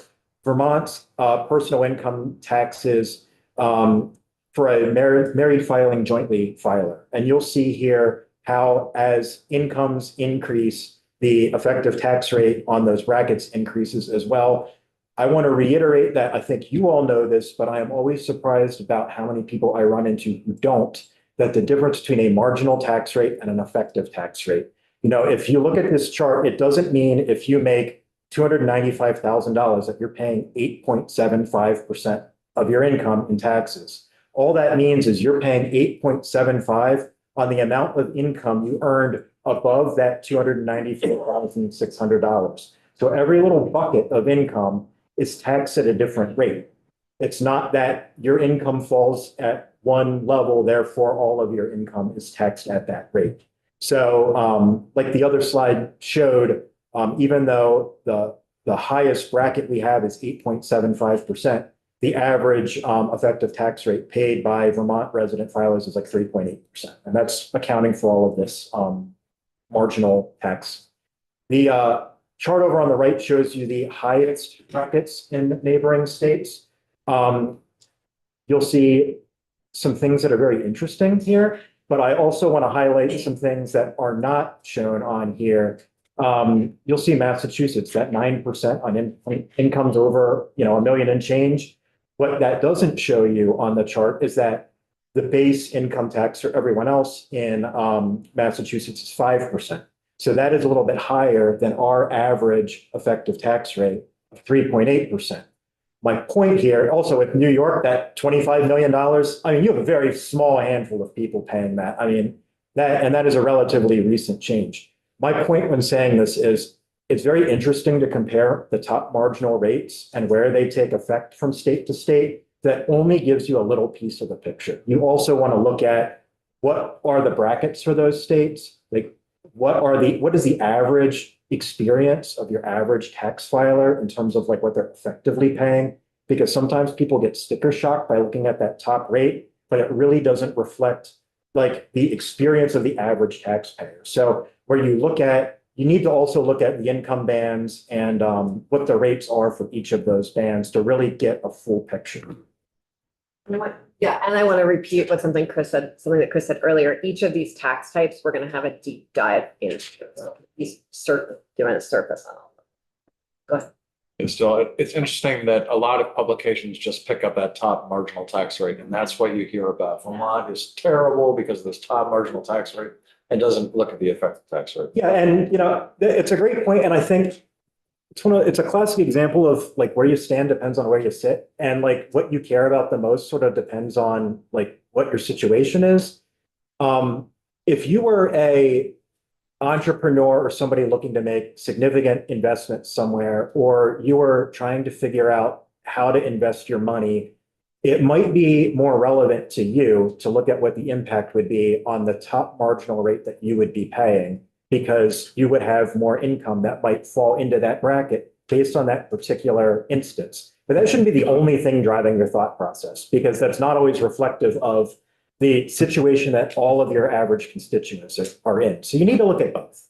Vermont's personal income taxes for a married filing jointly filer. And you'll see here how as incomes increase, the effective tax rate on those brackets increases as well. I want to reiterate that I think you all know this, but I am always surprised about how many people I run into who don't, that the difference between a marginal tax rate and an effective tax rate. If you look at this chart, it doesn't mean if you make $295,000 that you're paying 8.75% of your income in taxes. All that means is you're paying 8.75 on the amount of income you earned above that $294,600. So every little bucket of income is taxed at a different rate. It's not that your income falls at one level, therefore all of your income is taxed at that rate. So like the other slide showed, even though the highest bracket we have is 8.75%, the average effective tax rate paid by Vermont resident filers is like 3.8%. And that's accounting for all of this marginal tax. The chart over on the right shows you the highest brackets in neighboring states. You'll see some things that are very interesting here, but I also want to highlight some things that are not shown on here. You'll see Massachusetts, that 9% on incomes over, $1 million and change. What that doesn't show you on the chart is that the base income tax for everyone else in Massachusetts is 5%. So that is a little bit higher than our average effective tax rate of 3.8%. My point here, also with New York, that $25 million, you have a very small handful of people paying that. That is a relatively recent change. My point when saying this is it's very interesting to compare the top marginal rates and where they take effect from state to state. That only gives you a little piece of the picture. You also want to look at what are the brackets for those states? Like what is the average experience of your average tax filer in terms of like what they're effectively paying? Because sometimes people get sticker shock by looking at that top rate, but it really doesn't reflect like the experience of the average taxpayer. So where you need to also look at the income bands and what the rates are for each of those bands to really get a full picture. Yeah, and I want to repeat something that Chris said earlier. Each of these tax types, we're going to have a deep dive into. He's doing a surface on all of them. Go ahead. It's interesting that a lot of publications just pick up that top marginal tax rate, and that's what you hear about. Vermont is terrible because of this top marginal tax rate and doesn't look at the effective tax rate. Yeah, and it's a great point, and I think it's a classic example of like where you stand depends on where you sit, and like what you care about the most sort of depends on like what your situation is. If you were a entrepreneur or somebody looking to make significant investments somewhere, or you were trying to figure out how to invest your money, it might be more relevant to you to look at what the impact would be on the top marginal rate that you would be paying, because you would have more income that might fall into that bracket based on that particular instance. But that shouldn't be the only thing driving your thought process, because that's not always reflective of the situation that all of your average constituents are in. So you need to look at both.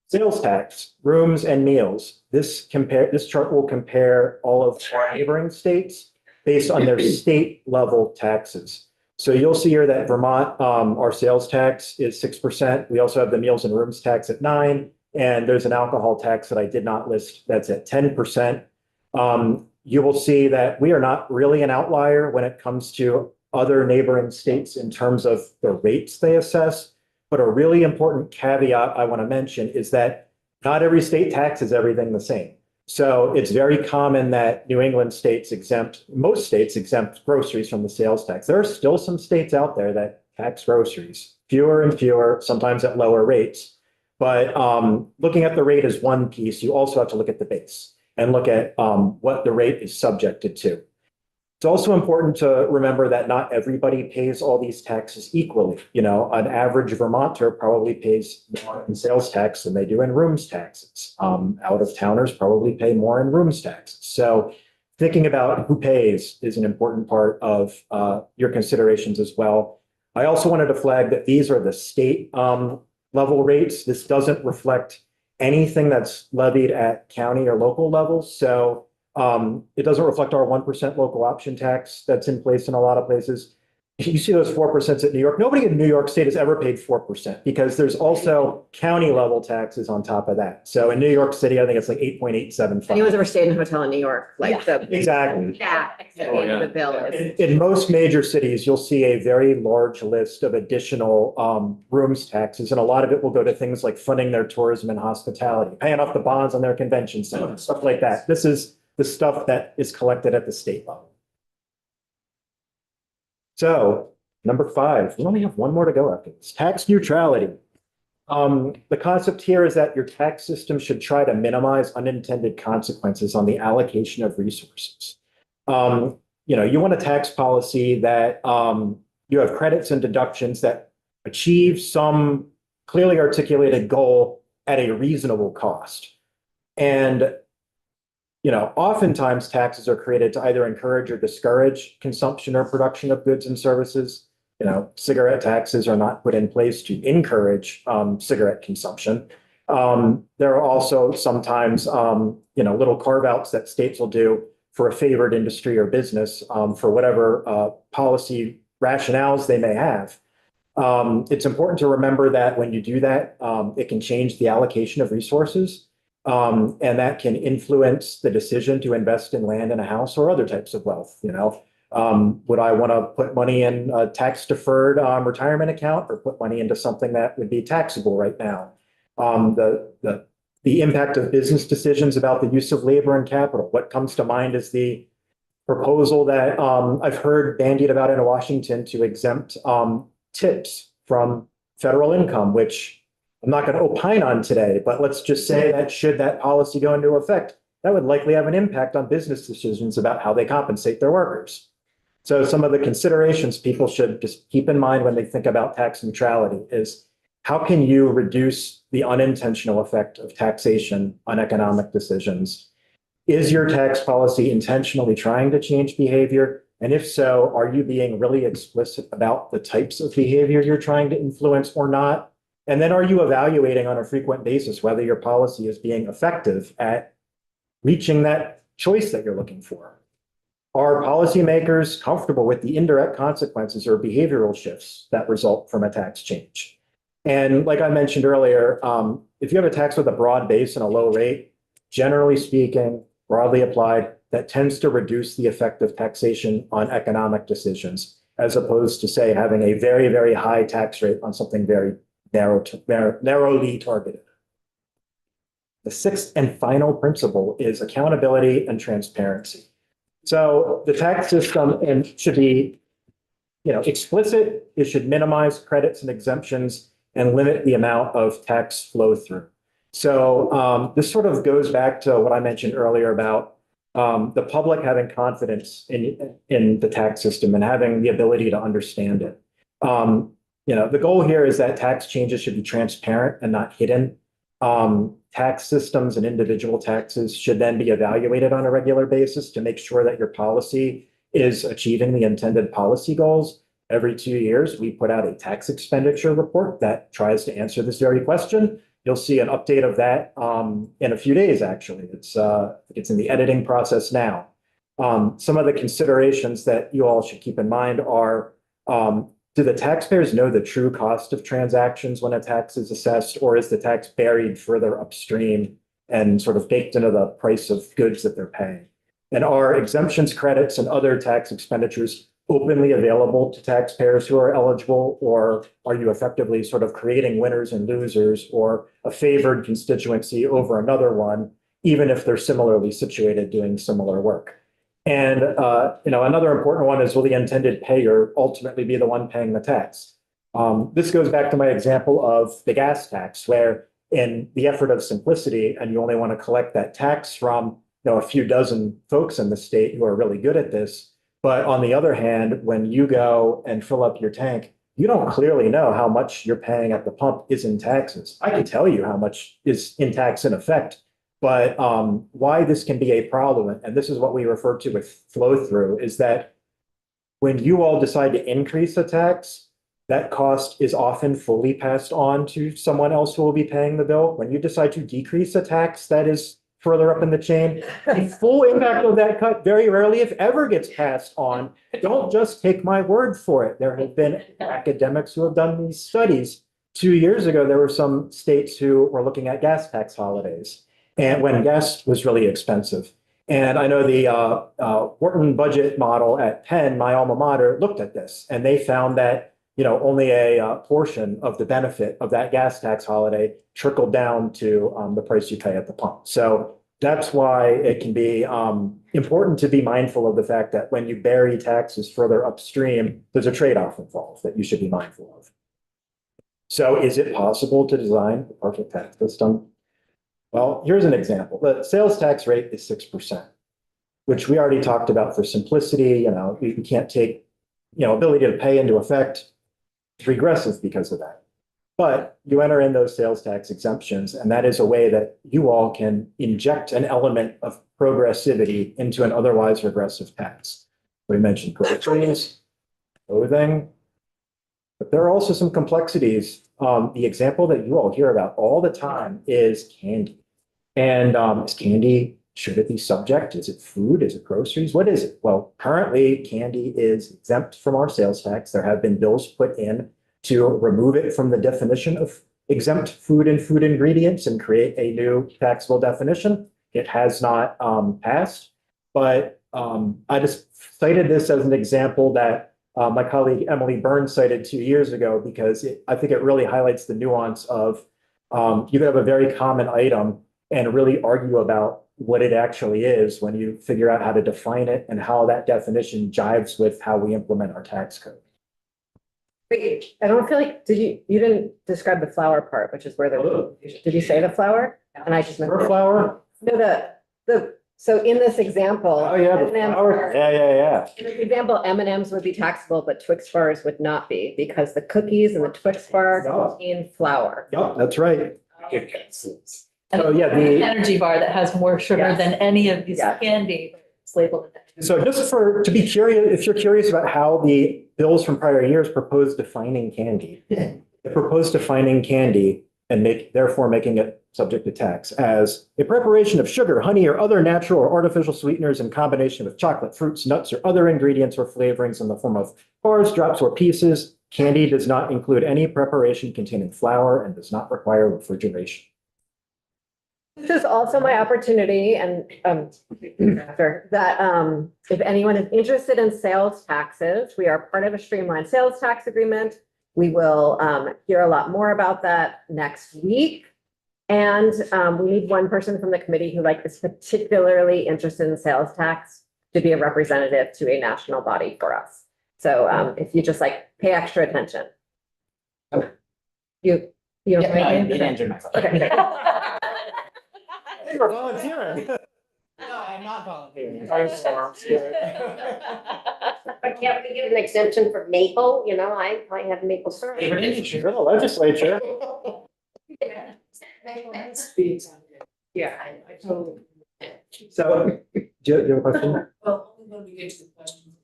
Sales tax, rooms and meals. This chart will compare all of our neighboring states based on their state level taxes. So you'll see here that Vermont, our sales tax is 6%. We also have the meals and rooms tax at 9%. And there's an alcohol tax that I did not list that's at 10%. You will see that we are not really an outlier when it comes to other neighboring states in terms of the rates they assess. But a really important caveat I want to mention is that not every state taxes everything the same. So it's very common that New England states most states exempt groceries from the sales tax. There are still some states out there that tax groceries, fewer and fewer, sometimes at lower rates. But looking at the rate as one piece, you also have to look at the base and look at what the rate is subjected to. It's also important to remember that not everybody pays all these taxes equally. You know, an average Vermonter probably pays more in sales tax than they do in rooms taxes. Out of towners probably pay more in rooms taxes. So thinking about who pays is an important part of your considerations as well. I also wanted to flag that these are the state level rates. This doesn't reflect anything that's levied at county or local levels. So it doesn't reflect our 1% local option tax that's in place in a lot of places. You see those 4% at New York. Nobody in New York State has ever paid 4% because there's also county level taxes on top of that. So in New York City, I think it's like 8.875. Anyone's ever stayed in a hotel in New York, like the. Exactly. Yeah. Oh, yeah. The bill is. In most major cities, you'll see a very large list of additional rooms taxes, and a lot of it will go to things like funding their tourism and hospitality, paying off the bonds on their convention center, stuff like that. This is the stuff that is collected at the state level. So number 5, we only have one more to go after this, tax neutrality. The concept here is that your tax system should try to minimize unintended consequences on the allocation of resources. You know, you want a tax policy that you have credits and deductions that achieve some clearly articulated goal at a reasonable cost. And you know, oftentimes taxes are created to either encourage or discourage consumption or production of goods and services. You know, cigarette taxes are not put in place to encourage cigarette consumption. There are also sometimes, you know, little carve outs that states will do for a favored industry or business for whatever policy rationales they may have. It's important to remember that when you do that, it can change the allocation of resources. And that can influence the decision to invest in land and a house or other types of wealth. You know, would I want to put money in a tax deferred retirement account or put money into something that would be taxable right now? The impact of business decisions about the use of labor and capital. What comes to mind is the proposal that I've heard bandied about in Washington to exempt tips from federal income, which I'm not going to opine on today, but let's just say that should that policy go into effect, that would likely have an impact on business decisions about how they compensate their workers. So some of the considerations people should just keep in mind when they think about tax neutrality is how can you reduce the unintentional effect of taxation on economic decisions? Is your tax policy intentionally trying to change behavior? And if so, are you being really explicit about the types of behavior you're trying to influence or not? And then are you evaluating on a frequent basis whether your policy is being effective at reaching that choice that you're looking for? Are policymakers comfortable with the indirect consequences or behavioral shifts that result from a tax change? And like I mentioned earlier, if you have a tax with a broad base and a low rate, generally speaking, broadly applied, that tends to reduce the effect of taxation on economic decisions, as opposed to, say, having a very, very high tax rate on something very narrowly targeted. The 6th and final principle is accountability and transparency. So the tax system should be, you know, explicit. It should minimize credits and exemptions and limit the amount of tax flow through. So this sort of goes back to what I mentioned earlier about the public having confidence in the tax system and having the ability to understand it. You know, the goal here is that tax changes should be transparent and not hidden. Tax systems and individual taxes should then be evaluated on a regular basis to make sure that your policy is achieving the intended policy goals. Every 2 years, we put out a tax expenditure report that tries to answer this very question. You'll see an update of that in a few days, actually. It's in the editing process now. Some of the considerations that you all should keep in mind are, do the taxpayers know the true cost of transactions when a tax is assessed, or is the tax buried further upstream and sort of baked into the price of goods that they're paying? And are exemptions, credits, and other tax expenditures openly available to taxpayers who are eligible, or are you effectively sort of creating winners and losers or a favored constituency over another one, even if they're similarly situated doing similar work? And you know, another important one is, will the intended payer ultimately be the one paying the tax? This goes back to my example of the gas tax, where in the effort of simplicity, and you only want to collect that tax from, a few dozen folks in the state who are really good at this. But on the other hand, when you go and fill up your tank, you don't clearly know how much you're paying at the pump is in taxes. I can tell you how much is in tax in effect, but why this can be a problem, and this is what we refer to with flow through, is that when you all decide to increase a tax, that cost is often fully passed on to someone else who will be paying the bill. When you decide to decrease a tax that is further up in the chain, the full impact of that cut very rarely, if ever, gets passed on. Don't just take my word for it. There have been academics who have done these studies. 2 years ago, there were some states who were looking at gas tax holidays, and when gas was really expensive. And I know the Wharton budget model at Penn, my alma mater, looked at this, and they found that only a portion of the benefit of that gas tax holiday trickled down to the price you pay at the pump. So that's why it can be important to be mindful of the fact that when you bury taxes further upstream, there's a trade-off involved that you should be mindful of. So is it possible to design the perfect tax system? Well, here's an example. The sales tax rate is 6%, which we already talked about for simplicity. We can't take, ability to pay into effect. It's regressive because of that. But you enter in those sales tax exemptions, and that is a way that you all can inject an element of progressivity into an otherwise regressive tax. We mentioned groceries, clothing, but there are also some complexities. The example that you all hear about all the time is candy. And is candy, should it be subject? Is it food? Is it groceries? What is it? Well, currently candy is exempt from our sales tax. There have been bills put in to remove it from the definition of exempt food and food ingredients and create a new taxable definition. It has not passed, but I just cited this as an example that my colleague Emily Burns cited 2 years ago, because I think it really highlights the nuance of you could have a very common item and really argue about what it actually is when you figure out how to define it and how that definition jives with how we implement our tax code. Wait, I don't feel like, you didn't describe the flour part, which is where did you say the flour? And I just meant. For flour? No, so in this example. Oh, yeah, the M&Ms flour. Yeah. In this example, M&Ms would be taxable, but Twix bars would not be, because the cookies and the Twix bar contain flour. Yep, that's right. And Oh, yeah, the- energy bar that has more sugar Yes. than any of these Yes. candy, it's labeled. So just to be curious, if you're curious about how the bills from prior years propose defining candy, they propose defining candy and therefore making it subject to tax as a preparation of sugar, honey, or other natural or artificial sweeteners in combination with chocolate, fruits, nuts, or other ingredients or flavorings in the form of bars, drops, or pieces. Candy does not include any preparation containing flour and does not require refrigeration. This is also my opportunity, and after that, if anyone is interested in sales taxes, we are part of a streamlined sales tax agreement. We will hear a lot more about that next week. And we need one person from the committee who is particularly interested in sales tax to be a representative to a national body for us. So if you just pay extra attention. You don't. Okay. You're volunteering. No, I'm not volunteering. But can't we give an exemption for maple? I have maple syrup. You're in the legislature. Yeah, I totally. So, do you have a question? Well, only when we get to the questions.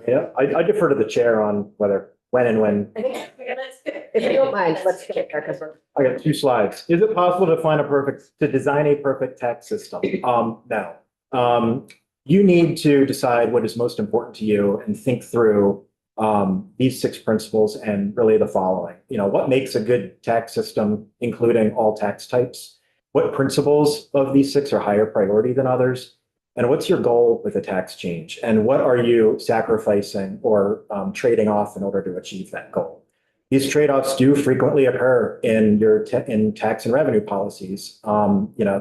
Yeah, I defer to the chair on when and when. I think, if you don't mind, let's get there because we're. I got 2 slides. Is it possible to design a perfect tax system? No. You need to decide what is most important to you and think through these 6 principles and really the following. What makes a good tax system, including all tax types? What principles of these 6 are higher priority than others? And what's your goal with a tax change? And what are you sacrificing or trading off in order to achieve that goal? These trade-offs do frequently occur in in tax and revenue policies.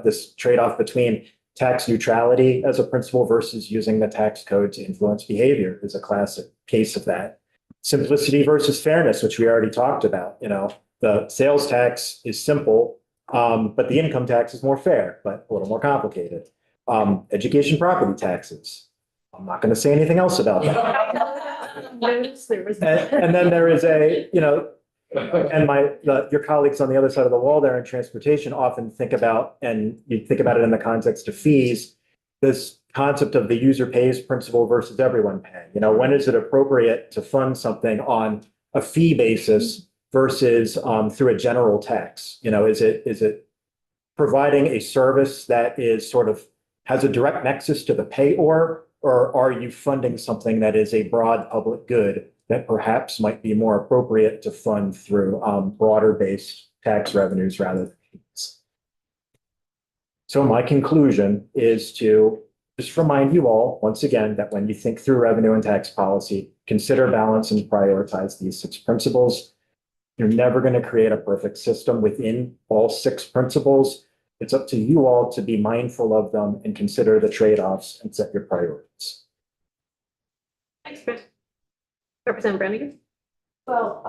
This trade-off between tax neutrality as a principle versus using the tax code to influence behavior is a classic case of that. simplicity versus fairness, which we already talked about, the sales tax is simple, but the income tax is more fair, but a little more complicated. Education property taxes. I'm not going to say anything else about that. And then there is your colleagues on the other side of the wall there in transportation often think about, and you think about it in the context of fees, this concept of the user pays principle versus everyone paying. When is it appropriate to fund something on a fee basis versus through a general tax? Is it providing a service that is sort of has a direct nexus to the payor, or are you funding something that is a broad public good that perhaps might be more appropriate to fund through broader based tax revenues rather than fees? So my conclusion is to just remind you all, once again, that when you think through revenue and tax policy, consider, balance, and prioritize these 6 principles. You're never going to create a perfect system within all 6 principles. It's up to you all to be mindful of them and consider the trade-offs and set your priorities. Thanks, Chris. Representative Brannigan? Well,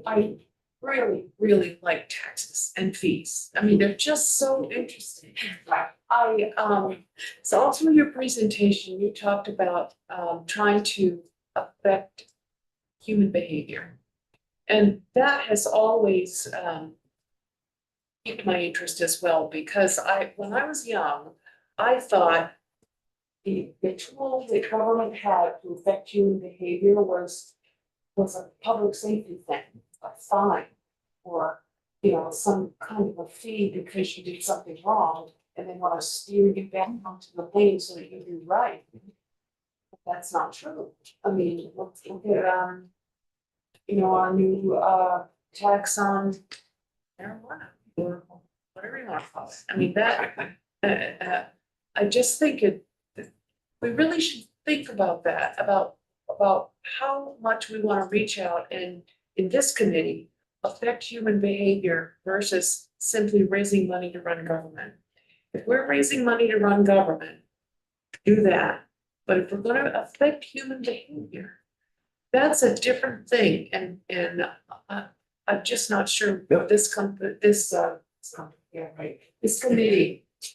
I really, really like taxes and fees. I mean, they're just so interesting. So all through your presentation, you talked about trying to affect human behavior. And that has always piqued my interest as well, because when I was young, I thought the tool the government had to affect human behavior was a public safety thing, a fine, or some kind of a fee because you did something wrong, and they want to steer you back onto the lane so that you do right. But that's not true. I mean, look at our new tax on marijuana or whatever you want to call it. I mean, that I just think we really should think about that, about how much we want to reach out and in this committee affect human behavior versus simply raising money to run government. If we're raising money to run government, do that. But if we're going to affect human behavior, that's a different thing. And I'm just not sure what this committee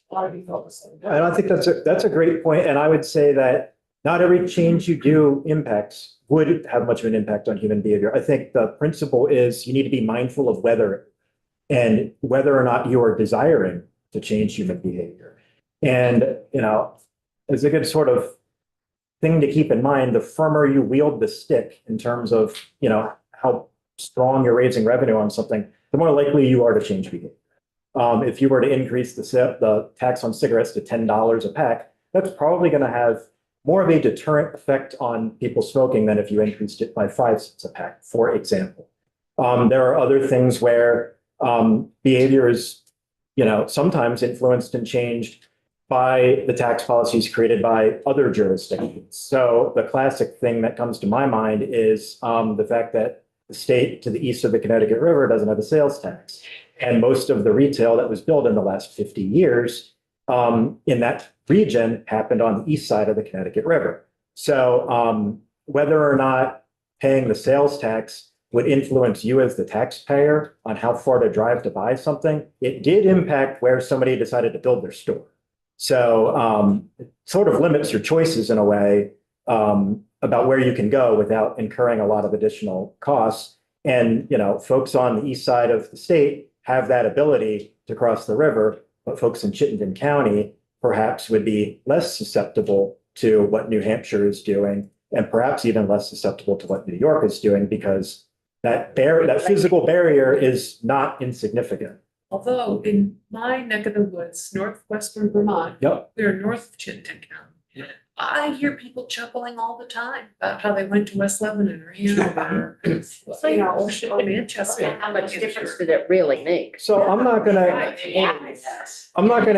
ought to be focusing on. And I think that's a great point. And I would say that not every change you do would have much of an impact on human behavior. I think the principle is you need to be mindful of whether or not you are desiring to change human behavior. And, as a good sort of thing to keep in mind, the firmer you wield the stick in terms of, how strong you're raising revenue on something, the more likely you are to change behavior. If you were to increase the tax on cigarettes to $10 a pack, that's probably going to have more of a deterrent effect on people smoking than if you increased it by 5 cents a pack, for example. There are other things where behavior is, sometimes influenced and changed by the tax policies created by other jurisdictions. So the classic thing that comes to my mind is the fact that the state to the east of the Connecticut River doesn't have a sales tax. And most of the retail that was built in the last 50 years in that region happened on the east side of the Connecticut River. So whether or not paying the sales tax would influence you as the taxpayer on how far to drive to buy something, it did impact where somebody decided to build their store. So it sort of limits your choices in a way about where you can go without incurring a lot of additional costs. And, folks on the east side of the state have that ability to cross the river, but folks in Chittenden County perhaps would be less susceptible to what New Hampshire is doing, and perhaps even less susceptible to what New York is doing, because that physical barrier is not insignificant. Although in my neck of the woods, northwestern Vermont, Yep. we're north of Chittenden County. I hear people chuckling all the time about how they went to West Lebanon or Hanover, or Manchester. How much difference did it really make? So I'm not gonna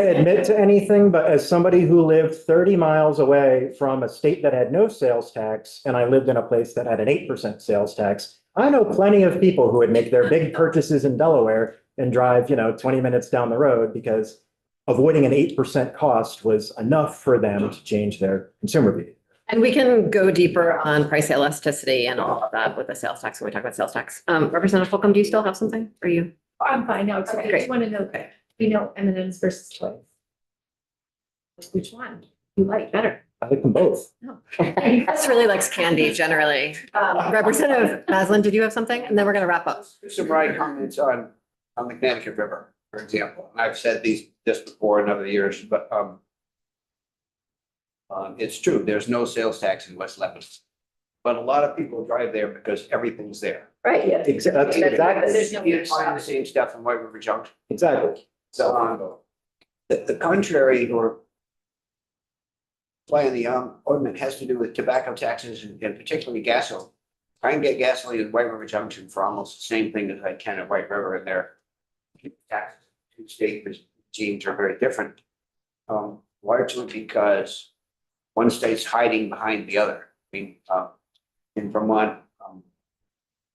admit to anything, but as somebody who lived 30 miles away from a state that had no sales tax, and I lived in a place that had an 8% sales tax, I know plenty of people who would make their big purchases in Delaware and drive, 20 minutes down the road because avoiding an 8% cost was enough for them to change their consumer behavior. And we can go deeper on price elasticity and all of that with the sales tax when we talk about sales tax. Representative Holcomb, do you still have something? Are you? I'm fine now, except I Great. just want to know, you know, M&Ms versus toys. Which one you like better? I like them both. Chris really likes candy generally. Representative Maslin, did you have something? And then we're gonna wrap up. Some right comments on the Connecticut River, for example. And I've said these just before in other years, but it's true, there's no sales tax in West Lebanon. But a lot of people drive there because everything's there. Right, yeah. Exactly. There's no. You can find the same stuff in White River Junction. Exactly. So, the contrary or why the ordinance has to do with tobacco taxes and particularly gasoline. I can get gasoline in White River Junction for almost the same thing as I can at White River, and their taxes, two state regimes are very different. Largely because one state's hiding behind the other. I mean, in Vermont,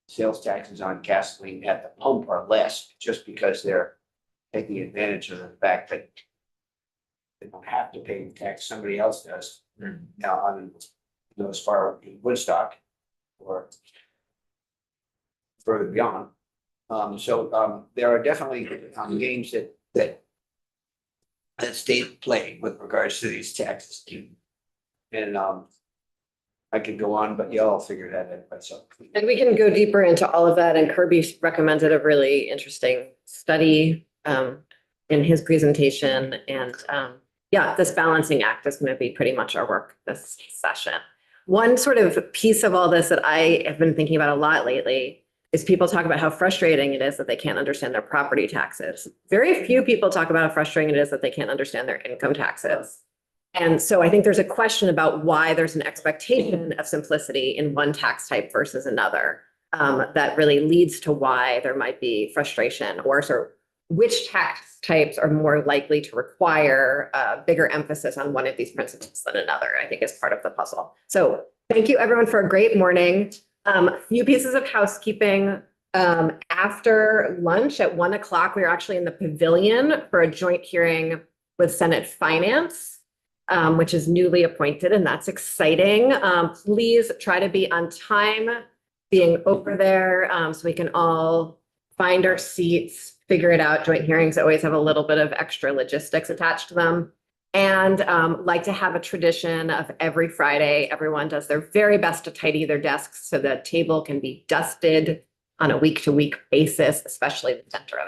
sales taxes on gasoline at the pump are less just because they're taking advantage of the fact that they don't have to pay the tax, somebody else does. Now, on, as far in Woodstock or further beyond. There are definitely games that state play with regards to these taxes. And I could go on, but y'all figure that out myself. And we can go deeper into all of that. And Kirby recommended a really interesting study in his presentation. And yeah, this balancing act is going to be pretty much our work this session. One sort of piece of all this that I have been thinking about a lot lately is people talk about how frustrating it is that they can't understand their property taxes. Very few people talk about how frustrating it is that they can't understand their income taxes. And so I think there's a question about why there's an expectation of simplicity in one tax type versus another that really leads to why there might be frustration or sort of which tax types are more likely to require a bigger emphasis on one of these principles than another, I think is part of the puzzle. So thank you everyone for a great morning. A few pieces of housekeeping. After lunch at 1 o'clock, we are actually in the pavilion for a joint hearing with Senate Finance, which is newly appointed, and that's exciting. Please try to be on time being over there so we can all find our seats, figure it out. Joint hearings always have a little bit of extra logistics attached to them. And like to have a tradition of every Friday, everyone does their very best to tidy their desks so the table can be dusted on a week-to-week basis, especially the center of it.